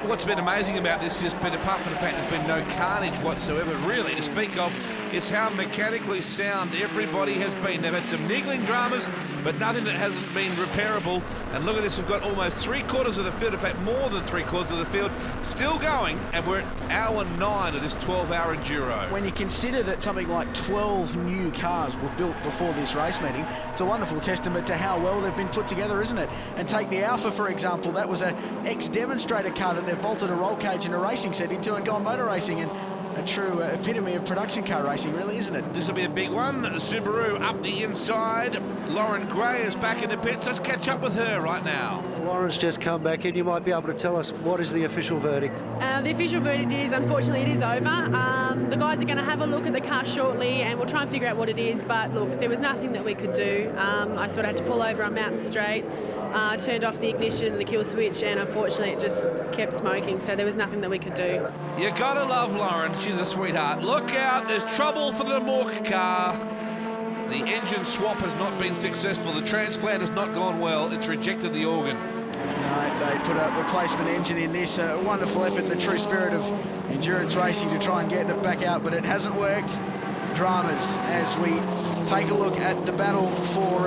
[SPEAKER 5] What's been amazing about this has been, apart from the fact there's been no carnage whatsoever, really, to speak of, is how mechanically sound everybody has been. They've had some niggling dramas, but nothing that hasn't been repairable. And look at this, we've got almost 3/4 of the field, in fact more than 3/4 of the field, still going, and we're at hour 9 of this 12-hour enduro.
[SPEAKER 10] When you consider that something like 12 new cars were built before this race meeting, it's a wonderful testament to how well they've been put together, isn't it? And take the Alpha, for example. That was an ex-demonstrator car that they've bolted a roll cage and a racing set into and gone motor racing, and a true epitome of production car racing, really, isn't it?
[SPEAKER 5] This will be a big one. Subaru up the inside. Lauren Gray is back in the pits. Let's catch up with her right now.
[SPEAKER 8] Lauren's just come back in. You might be able to tell us what is the official verdict.
[SPEAKER 3] The official verdict is, unfortunately, it is over. The guys are going to have a look at the car shortly, and we'll try and figure out what it is. But look, there was nothing that we could do. I sort of had to pull over on Mountain Straight, turned off the ignition and the kill switch, and unfortunately it just kept smoking. So there was nothing that we could do.
[SPEAKER 5] You gotta love Lauren. She's a sweetheart. Look out! There's trouble for the Mork car. The engine swap has not been successful. The transplant has not gone well. It's rejected the organ.
[SPEAKER 10] No, they put a replacement engine in this. A wonderful effort, the true spirit of endurance racing to try and get it back out, but it hasn't worked. Dramas as we take a look at the battle for,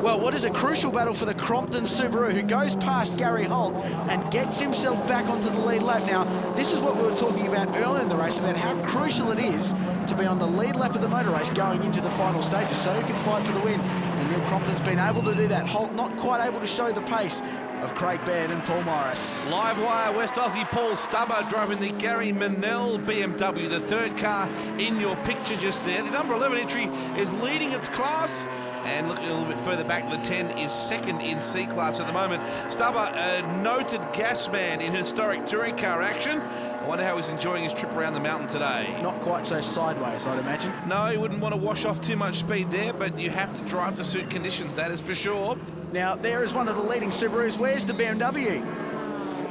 [SPEAKER 10] well, what is a crucial battle for the Crompton Subaru, who goes past Gary Holt and gets himself back onto the lead lap. Now, this is what we were talking about earlier in the race, about how crucial it is to be on the lead lap of the motor race going into the final stages so you can fight for the win. And Neil Crompton's been able to do that. Holt not quite able to show the pace of Craig Baird and Paul Morris.
[SPEAKER 5] Live wire, West Aussie Paul Stubber driving the Gary Manel BMW, the third car in your picture just there. The number 11 entry is leading its class, And looking a little bit further back, the 10 is second in C class at the moment. Stubber, a noted gas man in historic touring car action. I wonder how he's enjoying his trip around the mountain today.
[SPEAKER 10] Not quite so sideways, I'd imagine.
[SPEAKER 5] No, he wouldn't want to wash off too much speed there, but you have to drive to suit conditions, that is for sure.
[SPEAKER 10] Now, there is one of the leading Subarus. Where's the BMW?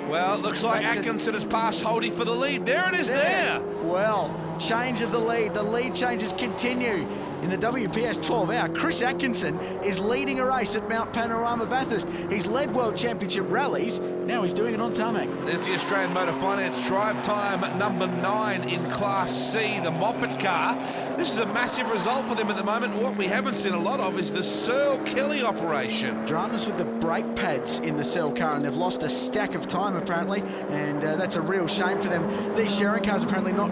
[SPEAKER 5] Well, it looks like Atkinson has passed Holdy for the lead. There it is there.
[SPEAKER 10] Well, change of the lead. The lead changes continue. In the WPS 12 hour, Chris Atkinson is leading a race at Mount Panorama Bathurst. He's led World Championship rallies. Now he's doing it on tarmac.
[SPEAKER 5] There's the Australian Motor Finance drive time number 9 in Class C, the Moffat car. This is a massive result for them at the moment. What we haven't seen a lot of is the Searle Kelly operation.
[SPEAKER 10] Dramas with the brake pads in the Searle car, and they've lost a stack of time apparently, and that's a real shame for them. These Sharon cars apparently not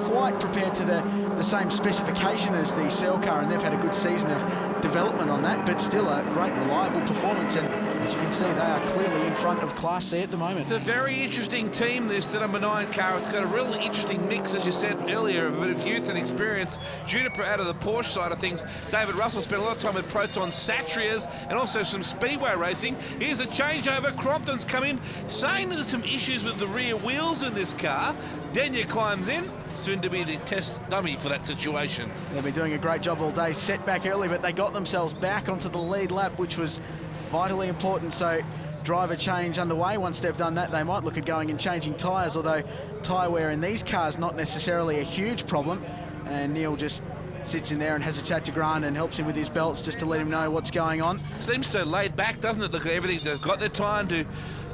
[SPEAKER 10] quite prepared to the same specification as the Searle car, and they've had a good season of development on that, but still a great reliable performance, and as you can see, they are clearly in front of Class C at the moment.
[SPEAKER 5] It's a very interesting team, this, the number 9 car. It's got a really interesting mix, as you said earlier, of a bit of youth and experience. Juniper out of the Porsche side of things. David Russell spent a lot of time with Proton Satrias and also some speedway racing. Here's the changeover. Crompton's come in, saying there's some issues with the rear wheels in this car. Denyer climbs in, soon to be the test dummy for that situation.
[SPEAKER 10] They've been doing a great job all day, set back early, but they got themselves back onto the lead lap, which was vitally important. So driver change underway. Once they've done that, they might look at going and changing tyres, although tyre wear in these cars not necessarily a huge problem. And Neil just sits in there and has a chat to Grant and helps him with his belts just to let him know what's going on.
[SPEAKER 5] Seems so laid back, doesn't it? Look at everything. They've got their time to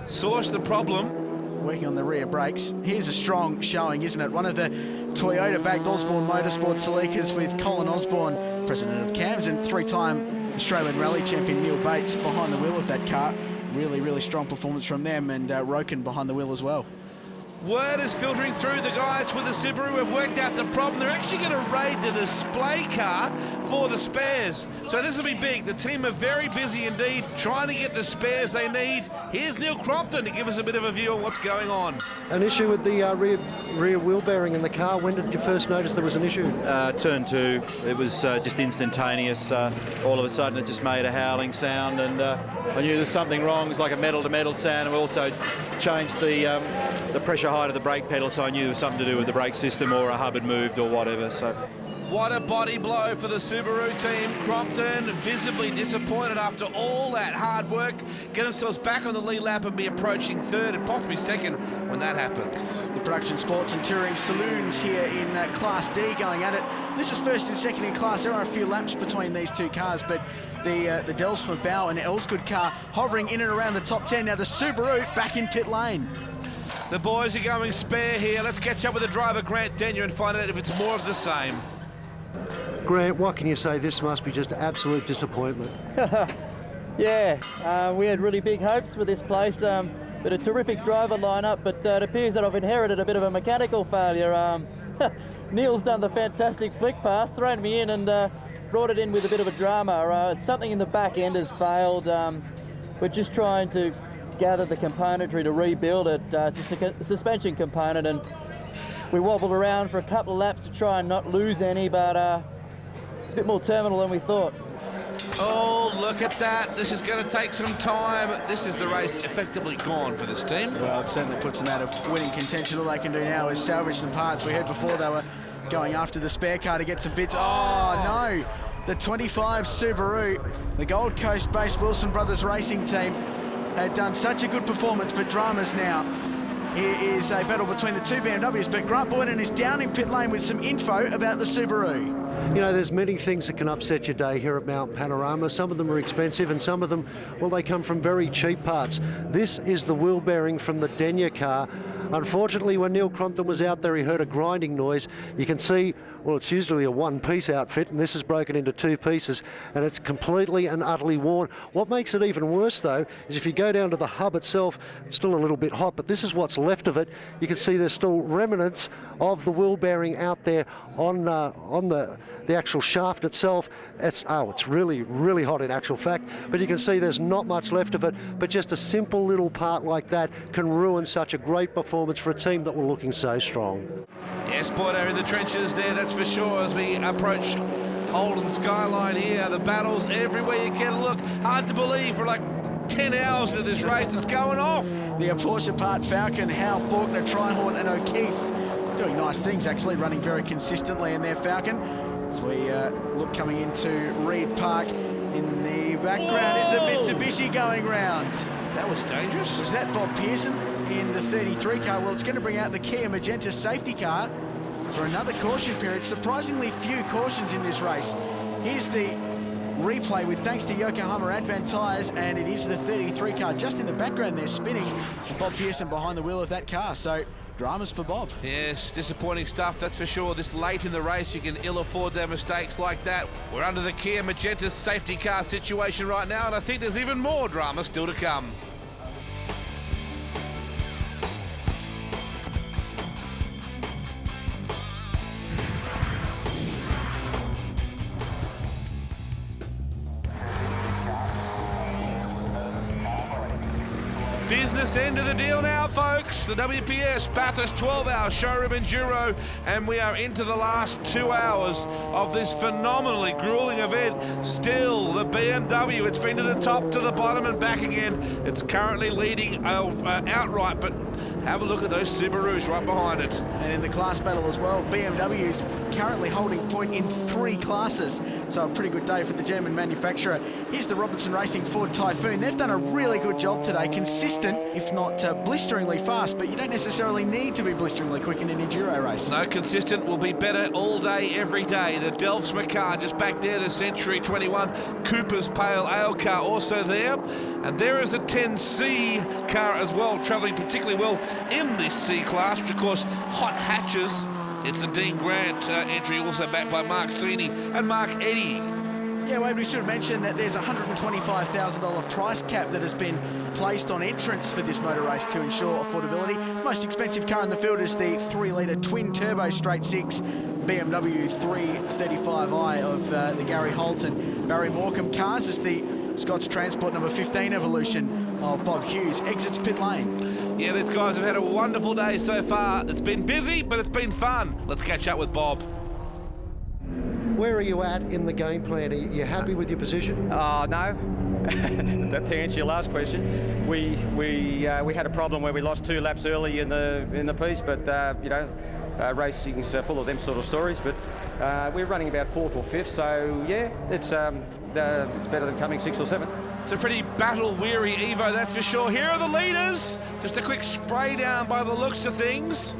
[SPEAKER 5] source the problem.
[SPEAKER 10] Working on the rear brakes. Here's a strong showing, isn't it? One of the Toyota-backed Osborne Motorsport Celica's with Colin Osborne, president of CAMS, and 3-time Australian Rally champion Neil Bates behind the wheel of that car. Really, really strong performance from them, and Roken behind the wheel as well.
[SPEAKER 5] Word is filtering through. The guys with the Subaru have worked out the problem. They're actually going to raid the display car for the spares. So this will be big. The team are very busy indeed, trying to get the spares they need. Here's Neil Crompton to give us a bit of a view on what's going on.
[SPEAKER 8] An issue with the rear wheel bearing in the car. When did you first notice there was an issue?
[SPEAKER 19] Turn 2. It was just instantaneous. All of a sudden it just made a howling sound, and I knew there was something wrong. It was like a metal-to-metal sound, and we also changed the pressure height of the brake pedal, so I knew there was something to do with the brake system or a hub had moved or whatever. So
[SPEAKER 5] what a body blow for the Subaru team. Crompton visibly disappointed after all that hard work. Get themselves back on the lead lap and be approaching 3rd and possibly 2nd when that happens.
[SPEAKER 10] The Production Sports and Touring Saloons here in Class D going at it. This is 1st and 2nd in class. There are a few laps between these two cars, but the Delsma Bow and Elsgood car hovering in and around the top 10. Now the Subaru back in pit lane.
[SPEAKER 5] The boys are going spare here. Let's catch up with the driver, Grant Denyer, and find out if it's more of the same.
[SPEAKER 8] Grant, what can you say? This must be just absolute disappointment.
[SPEAKER 4] Yeah, we had really big hopes for this place. But a terrific driver lineup, but it appears that I've inherited a bit of a mechanical failure. Neil's done the fantastic flick pass, thrown me in and brought it in with a bit of a drama. Something in the back end has failed. We're just trying to gather the componentry to rebuild it. It's a suspension component, and we wobbled around for a couple of laps to try and not lose any, but it's a bit more terminal than we thought.
[SPEAKER 5] Oh, look at that. This is going to take some time. This is the race effectively gone for this team.
[SPEAKER 10] Well, it certainly puts them out of winning contention. All they can do now is salvage some parts. We heard before they were going after the spare car to get some bits. Oh, no. The 25 Subaru, the Gold Coast-based Wilson Brothers racing team, had done such a good performance, but dramas now. Here is a battle between the two BMWs, but Grant Boyden is down in pit lane with some info about the Subaru.
[SPEAKER 8] You know, there's many things that can upset your day here at Mount Panorama. Some of them are expensive, and some of them, well, they come from very cheap parts. This is the wheel bearing from the Denyer car. Unfortunately, when Neil Crompton was out there, he heard a grinding noise. You can see, well, it's usually a one-piece outfit, and this is broken into 2 pieces, and it's completely and utterly worn. What makes it even worse, though, is if you go down to the hub itself, it's still a little bit hot, but this is what's left of it. You can see there's still remnants of the wheel bearing out there on the actual shaft itself. It's really, really hot in actual fact, but you can see there's not much left of it, but just a simple little part like that can ruin such a great performance for a team that were looking so strong.
[SPEAKER 5] Yes, Porto in the trenches there, that's for sure, as we approach Holden Skyline here. The battles everywhere you get a look. Hard to believe for like 10 hours into this race, it's going off.
[SPEAKER 10] The Porsche Part Falcon, Howe, Faulkner, Trihorn and O'Keefe doing nice things, actually, running very consistently in their Falcon. As we look coming into Reed Park, in the background is the Mitsubishi going round.
[SPEAKER 5] That was dangerous.
[SPEAKER 10] Was that Bob Pearson in the 33 car? Well, it's going to bring out the Kia Magenta safety car for another caution period. Surprisingly few cautions in this race. Here's the replay with thanks to Yokohama Advan tyres, and it is the 33 car just in the background there spinning. Bob Pearson behind the wheel of that car, so dramas for Bob.
[SPEAKER 5] Yes, disappointing stuff, that's for sure. This late in the race, you can ill afford their mistakes like that. We're under the Kia Magenta safety car situation right now, and I think there's even more drama still to come. Business end of the deal now, folks. The WPS Bathurst 12-hour showroom enduro, and we are into the last 2 hours of this phenomenally grueling event. Still, the BMW, it's been to the top, to the bottom, and back again. It's currently leading outright, but have a look at those Subarus right behind it.
[SPEAKER 10] And in the class battle as well, BMW's currently holding point in 3 classes. So a pretty good day for the German manufacturer. Here's the Robertson Racing Ford Typhoon. They've done a really good job today. Consistent, if not blisteringly fast, but you don't necessarily need to be blisteringly quick in an enduro race.
[SPEAKER 5] No, consistent will be better all day, every day. The Delphs Macar just back there, the Century 21. Cooper's Pale Ale car also there. And there is the 10C car as well, travelling particularly well in this C class, which of course, hot hatches. It's the Dean Grant entry, also backed by Mark Sweeney and Mark Eddy.
[SPEAKER 10] Yeah, Wade, we should mention that there's a $125,000 price cap that has been placed on entrance for this motor race to ensure affordability. Most expensive car in the field is the 3-litre twin-turbo straight-six BMW 335i of the Gary Holt and Barry Morecambe cars, as the Scott's Transport number 15 evolution of Bob Hughes exits pit lane.
[SPEAKER 5] Yeah, these guys have had a wonderful day so far. It's been busy, but it's been fun. Let's catch up with Bob.
[SPEAKER 8] Where are you at in the game plan? Are you happy with your position?
[SPEAKER 16] No. To answer your last question, we had a problem where we lost 2 laps early in the piece, but racing's full of them sort of stories. But we're running about 4th or 5th, so yeah, it's better than coming 6th or 7th.
[SPEAKER 5] It's a pretty battle-weary Evo, that's for sure. Here are the leaders. Just a quick spray down by the looks of things.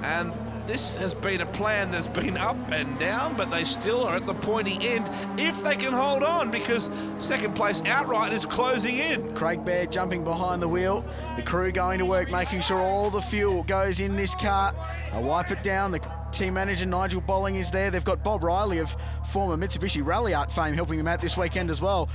[SPEAKER 5] And this has been a plan that's been up and down, but they still are at the pointy end if they can hold on, because second place outright is closing in.
[SPEAKER 10] Craig Baird jumping behind the wheel. The crew going to work, making sure all the fuel goes in this car. They'll wipe it down. The team manager Nigel Bolling is there. They've got Bob Riley of former Mitsubishi Rally Art fame helping them out this weekend as well.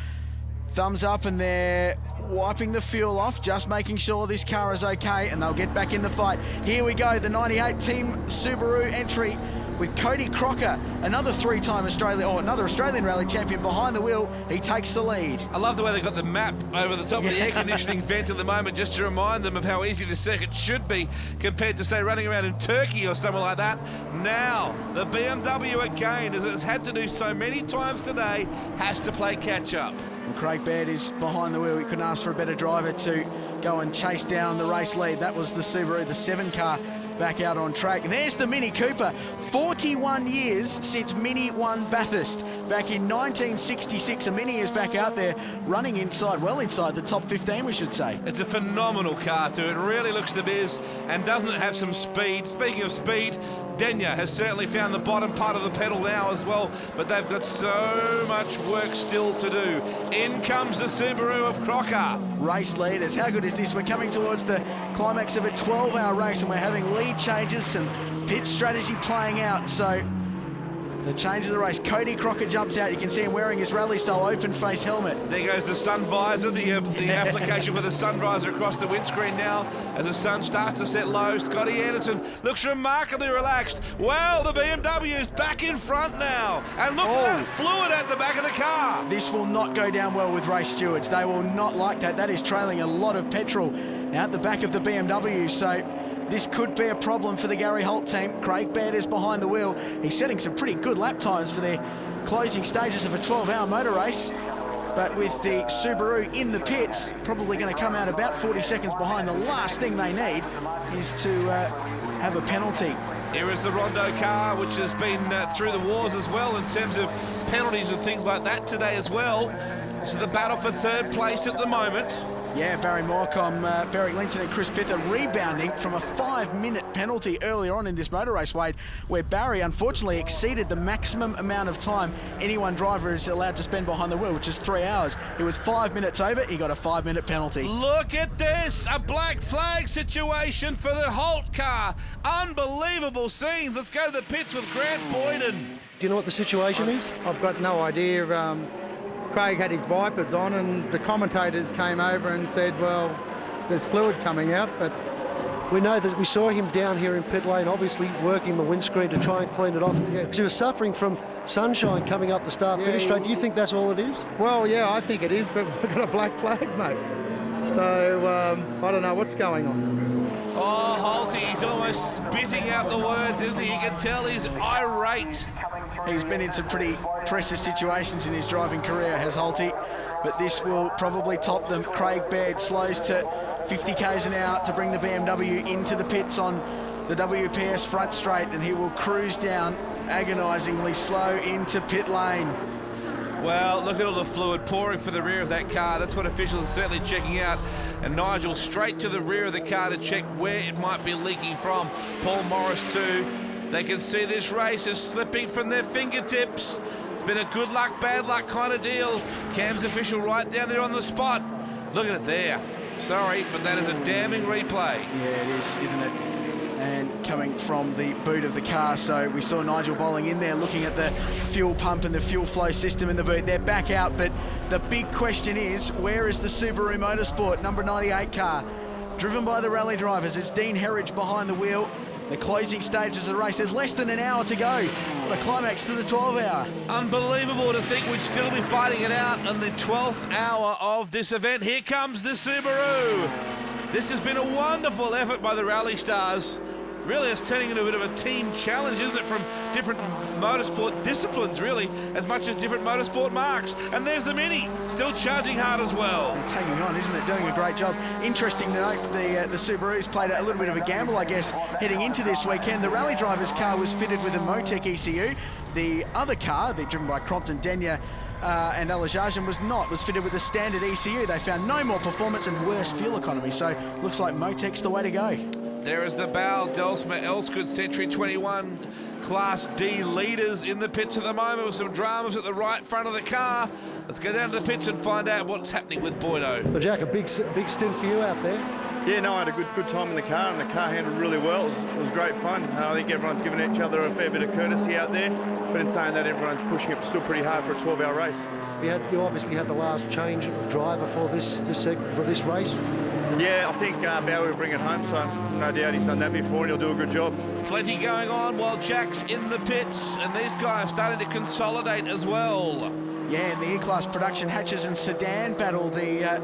[SPEAKER 10] Thumbs up, and they're wiping the fuel off, just making sure this car is okay, and they'll get back in the fight. Here we go, the 98 Team Subaru entry with Cody Crocker, another 3-time another Australian rally champion behind the wheel. He takes the lead.
[SPEAKER 5] I love the way they've got the map over the top of the air conditioning vent at the moment, just to remind them of how easy the circuit should be compared to, say, running around in Turkey or something like that. Now, the BMW again, as it's had to do so many times today, has to play catch-up.
[SPEAKER 10] And Craig Baird is behind the wheel. He couldn't ask for a better driver to go and chase down the race lead. That was the Subaru, the 7 car, back out on track. And there's the Mini Cooper. 41 years since Mini won Bathurst. Back in 1966, a Mini is back out there running inside, well inside the top 15, we should say.
[SPEAKER 5] It's a phenomenal car too. It really looks the biz, and doesn't it have some speed? Speaking of speed, Denya has certainly found the bottom part of the pedal now as well, but they've got so much work still to do. In comes the Subaru of Crocker.
[SPEAKER 10] Race leaders, how good is this? We're coming towards the climax of a 12-hour race, and we're having lead changes, some pit strategy playing out. So the change of the race, Cody Crocker jumps out. You can see him wearing his rally-style open-face helmet.
[SPEAKER 5] There goes the sun visor, the application for the sun visor across the windscreen now as the sun starts to set low. Scotty Anderson looks remarkably relaxed. Well, the BMW is back in front now. And look at that fluid at the back of the car.
[SPEAKER 10] This will not go down well with race stewards. They will not like that. That is trailing a lot of petrol out the back of the BMW. So this could be a problem for the Gary Holt team. Craig Baird is behind the wheel. He's setting some pretty good lap times for their closing stages of a 12-hour motor race. But with the Subaru in the pits, probably going to come out about 40 seconds behind. The last thing they need is to have a penalty.
[SPEAKER 5] Here is the Rondo car, which has been through the wars as well in terms of penalties and things like that today as well. So the battle for third place at the moment.
[SPEAKER 10] Yeah, Barry Morecombe, Barry Linton and Chris Pither rebounding from a 5-minute penalty earlier on in this motor race, Wade, where Barry unfortunately exceeded the maximum amount of time any one driver is allowed to spend behind the wheel, which is 3 hours. It was 5 minutes over, he got a 5-minute penalty.
[SPEAKER 5] Look at this, a black flag situation for the Holt car. Unbelievable scenes. Let's go to the pits with Grant Boyden.
[SPEAKER 8] Do you know what the situation is?
[SPEAKER 1] I've got no idea. Craig had his wipers on and the commentators came over and said, well, there's fluid coming out, but...
[SPEAKER 8] We know that we saw him down here in pit lane, obviously working the windscreen to try and clean it off, because he was suffering from sunshine coming up the start-finish straight. Do you think that's all it is?
[SPEAKER 1] Well, yeah, I think it is, but we've got a black flag, mate. So, I don't know what's going on.
[SPEAKER 5] Oh, Holty, he's almost spitting out the words, isn't he? You can tell he's irate.
[SPEAKER 10] He's been in some pretty precious situations in his driving career, has Holty, but this will probably top them. Craig Baird slows to 50 k's an hour to bring the BMW into the pits on the WPS front straight, and he will cruise down agonisingly slow into pit lane.
[SPEAKER 5] Well, look at all the fluid pouring for the rear of that car. That's what officials are certainly checking out. And Nigel straight to the rear of the car to check where it might be leaking from. Paul Morris too. They can see this race is slipping from their fingertips. It's been a good luck, bad luck kind of deal. Cam's official right down there on the spot. Look at it there. Sorry, but that is a damning replay.
[SPEAKER 10] Yeah, it is, isn't it? And coming from the boot of the car, so we saw Nigel Bolling in there looking at the fuel pump and the fuel flow system in the boot. They're back out, but the big question is, where is the Subaru Motorsport number 98 car? Driven by the rally drivers, it's Dean Herridge behind the wheel. The closing stages of the race, there's less than an hour to go. What a climax to the 12-hour.
[SPEAKER 5] Unbelievable to think we'd still be fighting it out in the 12th hour of this event. Here comes the Subaru. This has been a wonderful effort by the Rally Stars. Really, it's turning into a bit of a team challenge, isn't it, from different motorsport disciplines, really, as much as different motorsport marks. And there's the Mini, still charging hard as well.
[SPEAKER 10] It's hanging on, isn't it? Doing a great job. Interesting to note, the Subarus played a little bit of a gamble, I guess, heading into this weekend. The rally driver's car was fitted with a Motec ECU. The other car, driven by Crompton Denyer, and Alajajan was fitted with a standard ECU. They found no more performance and worse fuel economy, so looks like Motec's the way to go.
[SPEAKER 5] There is the Bal, Delsma, Elsgood, Century 21 Class D leaders in the pits at the moment with some dramas at the right front of the car. Let's go down to the pits and find out what's happening with Boydo.
[SPEAKER 8] Well, Jack, a big stint for you out there.
[SPEAKER 22] Yeah, no, I had a good time in the car, and the car handled really well. It was great fun. I think everyone's given each other a fair bit of courtesy out there, but in saying that, everyone's pushing it still pretty hard for a 12-hour race.
[SPEAKER 8] You obviously had the last change of driver for this race.
[SPEAKER 22] Yeah, I think Bowie will bring it home, so no doubt he's done that before and he'll do a good job.
[SPEAKER 5] Plenty going on while Jack's in the pits, and these guys are starting to consolidate as well.
[SPEAKER 10] Yeah, in the E-Class production hatches and sedan battle, the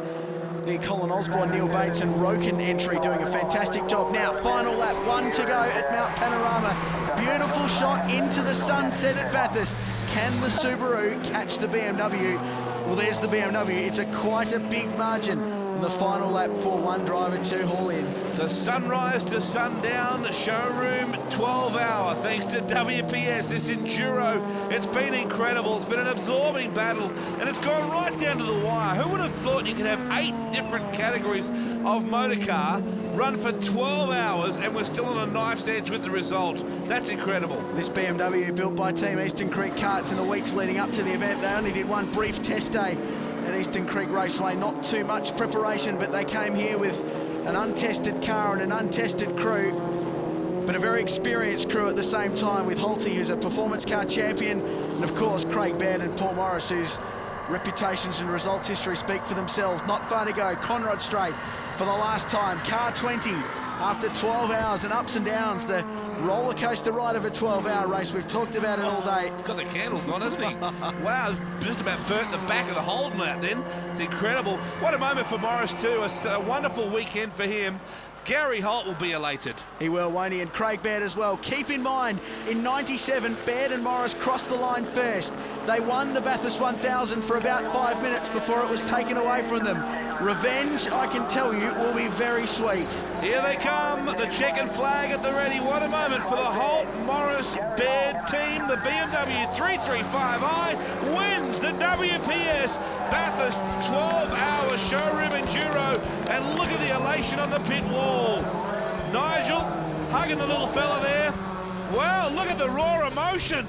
[SPEAKER 10] Colin Osborne, Neil Bates and Roken entry doing a fantastic job. Now, final lap, 1 to go at Mount Panorama. Beautiful shot into the sunset at Bathurst. Can the Subaru catch the BMW? Well, there's the BMW. It's quite a big margin. The final lap for one driver to haul in.
[SPEAKER 5] The sunrise to sundown showroom 12-hour, thanks to WPS, this Enduro. It's been incredible. It's been an absorbing battle, and it's gone right down to the wire. Who would have thought you could have 8 different categories of motorcar run for 12 hours, and we're still on a knife's edge with the result? That's incredible.
[SPEAKER 10] This BMW, built by Team Eastern Creek Karts in the weeks leading up to the event, they only did one brief test day at Eastern Creek Raceway. Not too much preparation, but they came here with an untested car and an untested crew, but a very experienced crew at the same time, with Holty, who's a performance car champion, and of course Craig Baird and Paul Morris, whose reputations and results history speak for themselves. Not far to go. Conrod Straight for the last time. Car 20 after 12 hours and ups and downs. The roller coaster ride of a 12-hour race. We've talked about it all day.
[SPEAKER 5] It's got the candles on, hasn't he? Wow, just about burnt the back of the Holden out then. It's incredible. What a moment for Morris too. A wonderful weekend for him. Gary Holt will be elated.
[SPEAKER 10] He will, won't he? And Craig Baird as well. Keep in mind, in 97, Baird and Morris crossed the line first. They won the Bathurst 1000 for about 5 minutes before it was taken away from them. Revenge, I can tell you, will be very sweet.
[SPEAKER 5] Here they come, the checkered flag at the ready. What a moment for the Holt, Morris, Baird team. The BMW 335i wins the WPS Bathurst 12-hour showroom enduro. And look at the elation on the pit wall. Nigel hugging the little fella there. Wow, look at the raw emotion.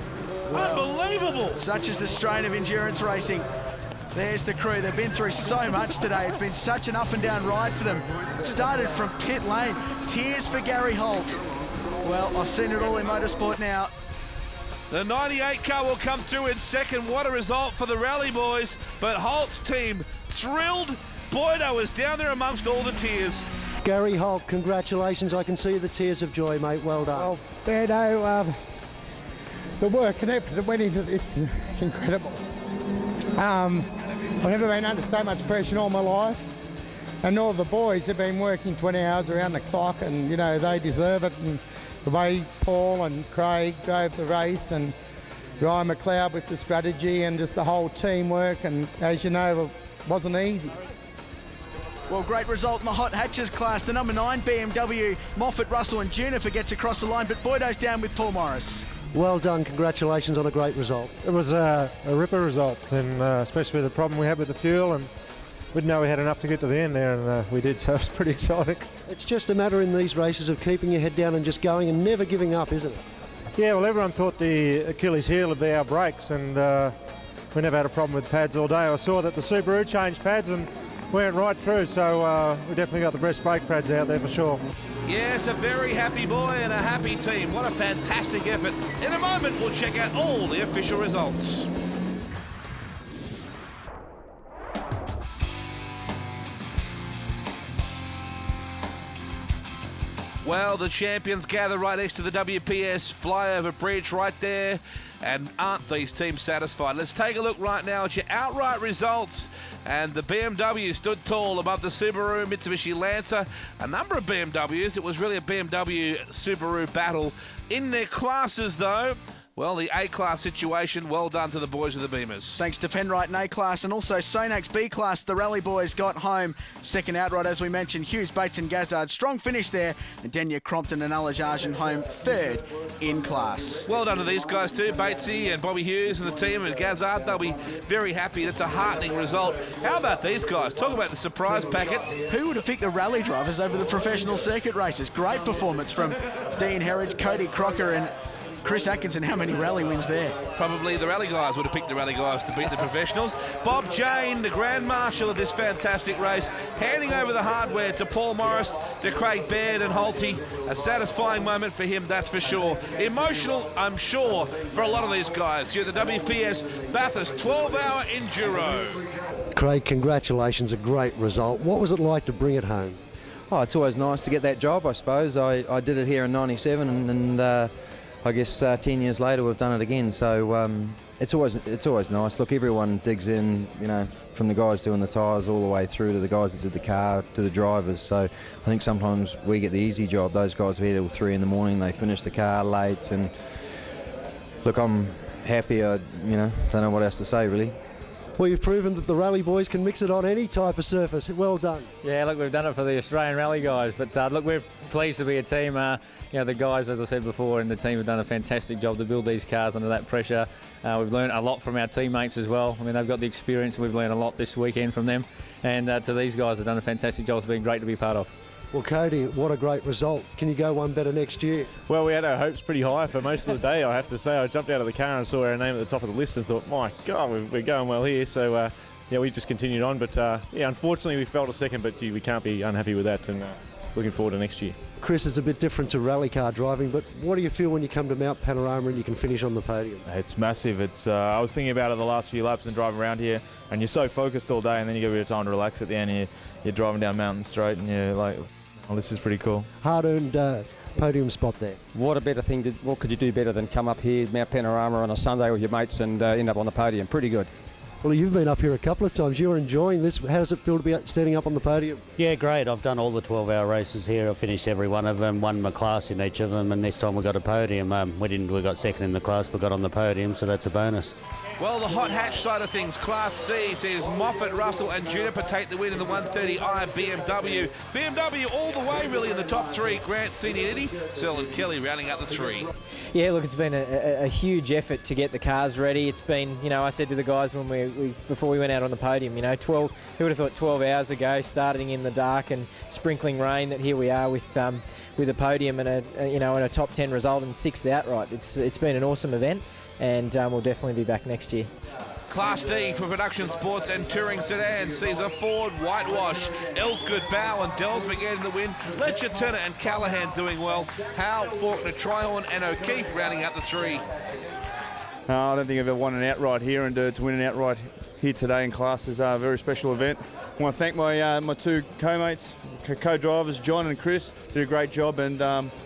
[SPEAKER 5] Unbelievable.
[SPEAKER 10] Such is the strain of endurance racing. There's the crew. They've been through so much today. It's been such an up and down ride for them. Started from pit lane. Tears for Gary Holt. Well, I've seen it all in motorsport now.
[SPEAKER 5] The 98 car will come through in second. What a result for the Rally boys. But Holt's team thrilled. Boydo was down there amongst all the tears.
[SPEAKER 8] Gary Holt, congratulations. I can see the tears of joy, mate. Well done.
[SPEAKER 1] Well, Boydo, the work and effort that went into this is incredible. I've never been under so much pressure in all my life, and all the boys have been working 20 hours around the clock, and you know they deserve it. And the way Paul and Craig drove the race, and Ryan McLeod with the strategy, and just the whole teamwork, and as you know, it wasn't easy.
[SPEAKER 10] Well, great result in the hot hatches class. The number 9 BMW, Moffat, Russell and Juniper gets across the line, but Boydo's down with Paul Morris.
[SPEAKER 8] Well done. Congratulations on a great result.
[SPEAKER 6] It was a ripper result, and especially with the problem we had with the fuel, and we didn't know we had enough to get to the end there, and we did, so it was pretty exciting.
[SPEAKER 8] It's just a matter in these races of keeping your head down and just going and never giving up, isn't it?
[SPEAKER 6] Yeah, well, everyone thought the Achilles heel would be our brakes, and we never had a problem with pads all day. I saw that the Subaru changed pads and went right through, so we definitely got the best brake pads out there for sure.
[SPEAKER 5] Yes, a very happy boy and a happy team. What a fantastic effort. In a moment, we'll check out all the official results. Well, the champions gather right next to the WPS flyover bridge right there. And aren't these teams satisfied? Let's take a look right now at your outright results. And the BMW stood tall above the Subaru Mitsubishi Lancer. A number of BMWs. It was really a BMW Subaru battle. In their classes, though, well, the A-class situation, well done to the boys of the Beamers.
[SPEAKER 10] Thanks to Penrite in A-class and also Sonax B-class, the Rally boys got home. Second outright, as we mentioned, Hughes, Bates and Gazzard. Strong finish there. And Denya, Crompton and Alajarjan home third in class.
[SPEAKER 5] Well done to these guys too, Batesy and Bobby Hughes and the team and Gazzard. They'll be very happy. That's a heartening result. How about these guys? Talk about the surprise packets.
[SPEAKER 10] Who would have picked the rally drivers over the professional circuit races? Great performance from Dean Herridge, Cody Crocker and Chris Atkinson. How many rally wins there?
[SPEAKER 5] Probably the rally guys would have picked the rally guys to beat the professionals. Bob Jane, the Grand Marshal of this fantastic race, handing over the hardware to Paul Morris, to Craig Baird and Holty. A satisfying moment for him, that's for sure. Emotional, I'm sure, for a lot of these guys. You're the WPS Bathurst 12-hour enduro.
[SPEAKER 8] Craig, congratulations, a great result. What was it like to bring it home?
[SPEAKER 18] Oh, it's always nice to get that job, I suppose. I did it here in 97 and I guess 10 years later we've done it again, so it's always nice. Look, everyone digs in, you know, from the guys doing the tyres all the way through to the guys that did the car, to the drivers. So I think sometimes we get the easy job. Those guys are here till 3 in the morning, they finish the car late, and look, I'm happy. I don't know what else to say really.
[SPEAKER 8] Well, you've proven that the Rally boys can mix it on any type of surface. Well done.
[SPEAKER 14] Yeah, look, we've done it for the Australian Rally guys, but look, we're pleased to be a team. The guys, as I said before, in the team have done a fantastic job to build these cars under that pressure. We've learned a lot from our teammates as well. I mean, they've got the experience, and we've learned a lot this weekend from them. And to these guys, have done a fantastic job. It's been great to be part of.
[SPEAKER 8] Well, Cody, what a great result. Can you go one better next year?
[SPEAKER 6] Well, we had our hopes pretty high for most of the day, I have to say. I jumped out of the car and saw our name at the top of the list and thought, my God, we're going well here. So, we just continued on. But, unfortunately, we fell to second, but we can't be unhappy with that, and looking forward to next year.
[SPEAKER 8] Chris, it's a bit different to rally car driving, but what do you feel when you come to Mount Panorama and you can finish on the podium?
[SPEAKER 7] It's massive. I was thinking about it the last few laps and driving around here, and you're so focused all day, and then you get a bit of time to relax at the end, and you're driving down Mountain Straight, and you're like, oh, this is pretty cool.
[SPEAKER 8] Hard-earned podium spot there.
[SPEAKER 23] What a better thing, what could you do better than come up here, Mount Panorama on a Sunday with your mates and end up on the podium? Pretty good.
[SPEAKER 8] Well, you've been up here a couple of times. You're enjoying this. How does it feel to be standing up on the podium?
[SPEAKER 9] Yeah, great. I've done all the 12-hour races here. I've finished every one of them, won my class in each of them, and this time we got a podium. We got second in the class, but got on the podium, so that's a bonus.
[SPEAKER 5] Well, the hot hatch side of things, Class C, says Moffat, Russell and Juniper take the win in the 130i BMW. BMW all the way, really, in the top three. Grant, Senior Eddie, Searle and Kelly rounding out the three.
[SPEAKER 11] Yeah, look, it's been a huge effort to get the cars ready. It's been, I said to the guys when before we went out on the podium, 12. Who would have thought 12 hours ago, starting in the dark and sprinkling rain, that here we are with a podium and a top 10 result and 6th outright. It's been an awesome event, and we'll definitely be back next year.
[SPEAKER 5] Class D for production sports and touring sedans sees a Ford whitewash. Elsgood, Bow and Delsby getting the win. Letcher, Turner and Callahan doing well. Howe, Faulkner, Tryhorn and O'Keefe rounding out the three.
[SPEAKER 22] I don't think I've ever won an outright here, and to win an outright here today in class is a very special event. I want to thank my two co-mates, co-drivers, John and Chris. Did a great job, and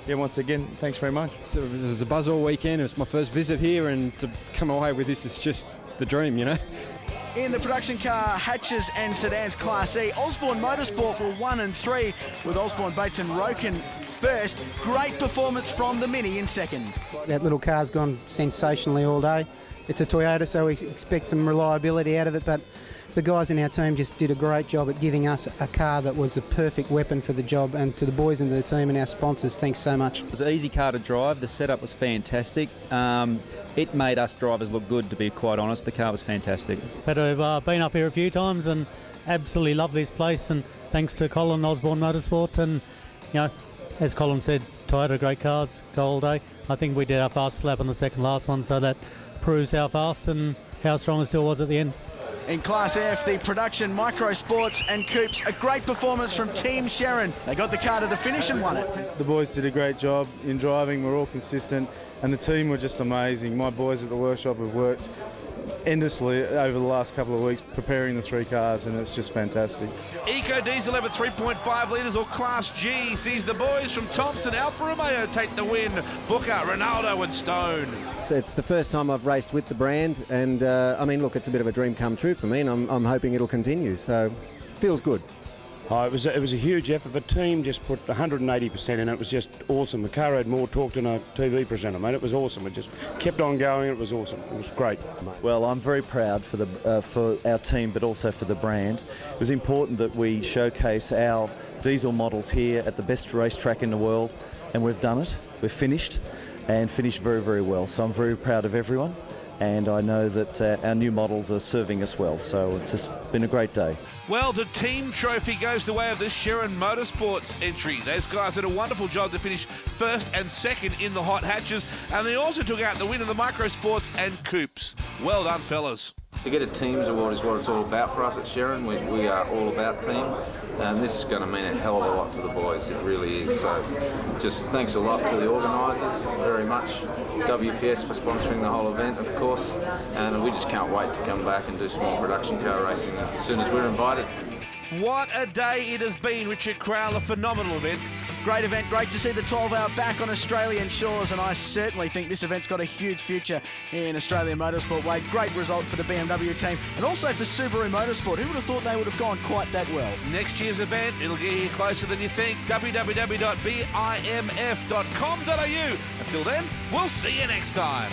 [SPEAKER 22] once again, thanks very much.
[SPEAKER 23] So it was a buzz all weekend. It was my first visit here, and to come away with this is just the dream,
[SPEAKER 10] In the production car hatches and sedans Class E, Osborne Motorsport were 1 and 3, with Osborne, Bates and Roken first. Great performance from the Mini in second.
[SPEAKER 24] That little car's gone sensationally all day. It's a Toyota, so we expect some reliability out of it, but the guys in our team just did a great job at giving us a car that was a perfect weapon for the job, and to the boys in the team and our sponsors, thanks so much.
[SPEAKER 25] It was an easy car to drive. The setup was fantastic. It made us drivers look good, to be quite honest. The car was fantastic.
[SPEAKER 26] But I've been up here a few times and absolutely love this place, and thanks to Colin, Osborne Motorsport, and as Colin said, Toyota, great cars, go all day. I think we did our fastest lap on the second last one, so that proves how fast and how strong it still was at the end.
[SPEAKER 10] In Class F, the production Micro Sports and Coupes, a great performance from Team Sharon. They got the car to the finish and won it.
[SPEAKER 22] The boys did a great job in driving. We're all consistent, and the team were just amazing. My boys at the workshop have worked endlessly over the last couple of weeks preparing the three cars, and it's just fantastic.
[SPEAKER 5] Eco Diesel over 3.5 litres, or Class G, sees the boys from Thompson Alfa Romeo take the win. Booker, Ronaldo and Stone.
[SPEAKER 27] It's the first time I've raced with the brand, and look, it's a bit of a dream come true for me, and I'm hoping it'll continue, so feels good.
[SPEAKER 28] It was a huge effort. The team just put 180% in. It was just awesome. The car had more talk than a TV presenter, mate. It was awesome. It just kept on going. It was awesome. It was great.
[SPEAKER 29] Well, I'm very proud for our team, but also for the brand. It was important that we showcase our diesel models here at the best racetrack in the world, and we've done it. We've finished, and finished very, very well. So I'm very proud of everyone, and I know that our new models are serving us well. So it's just been a great day.
[SPEAKER 5] Well, the team trophy goes the way of the Sharon Motorsports entry. Those guys did a wonderful job to finish first and second in the hot hatches, and they also took out the win in the Micro Sports and Coupes. Well done, fellas.
[SPEAKER 30] To get a teams award is what it's all about for us at Sharon. We are all about team, and this is going to mean a hell of a lot to the boys. It really is. So just thanks a lot to the organisers, very much. WPS for sponsoring the whole event, of course, and we just can't wait to come back and do some more production car racing as soon as we're invited.
[SPEAKER 5] What a day it has been, Richard Crowell. A phenomenal event.
[SPEAKER 10] Great event, great to see the 12-hour back on Australian shores, and I certainly think this event's got a huge future in Australian motorsport. Wade, great result for the BMW team, and also for Subaru Motorsport. Who would have thought they would have gone quite that well?
[SPEAKER 5] Next year's event, it'll get here closer than you think. www.bimf.com.au. Until then, we'll see you next time.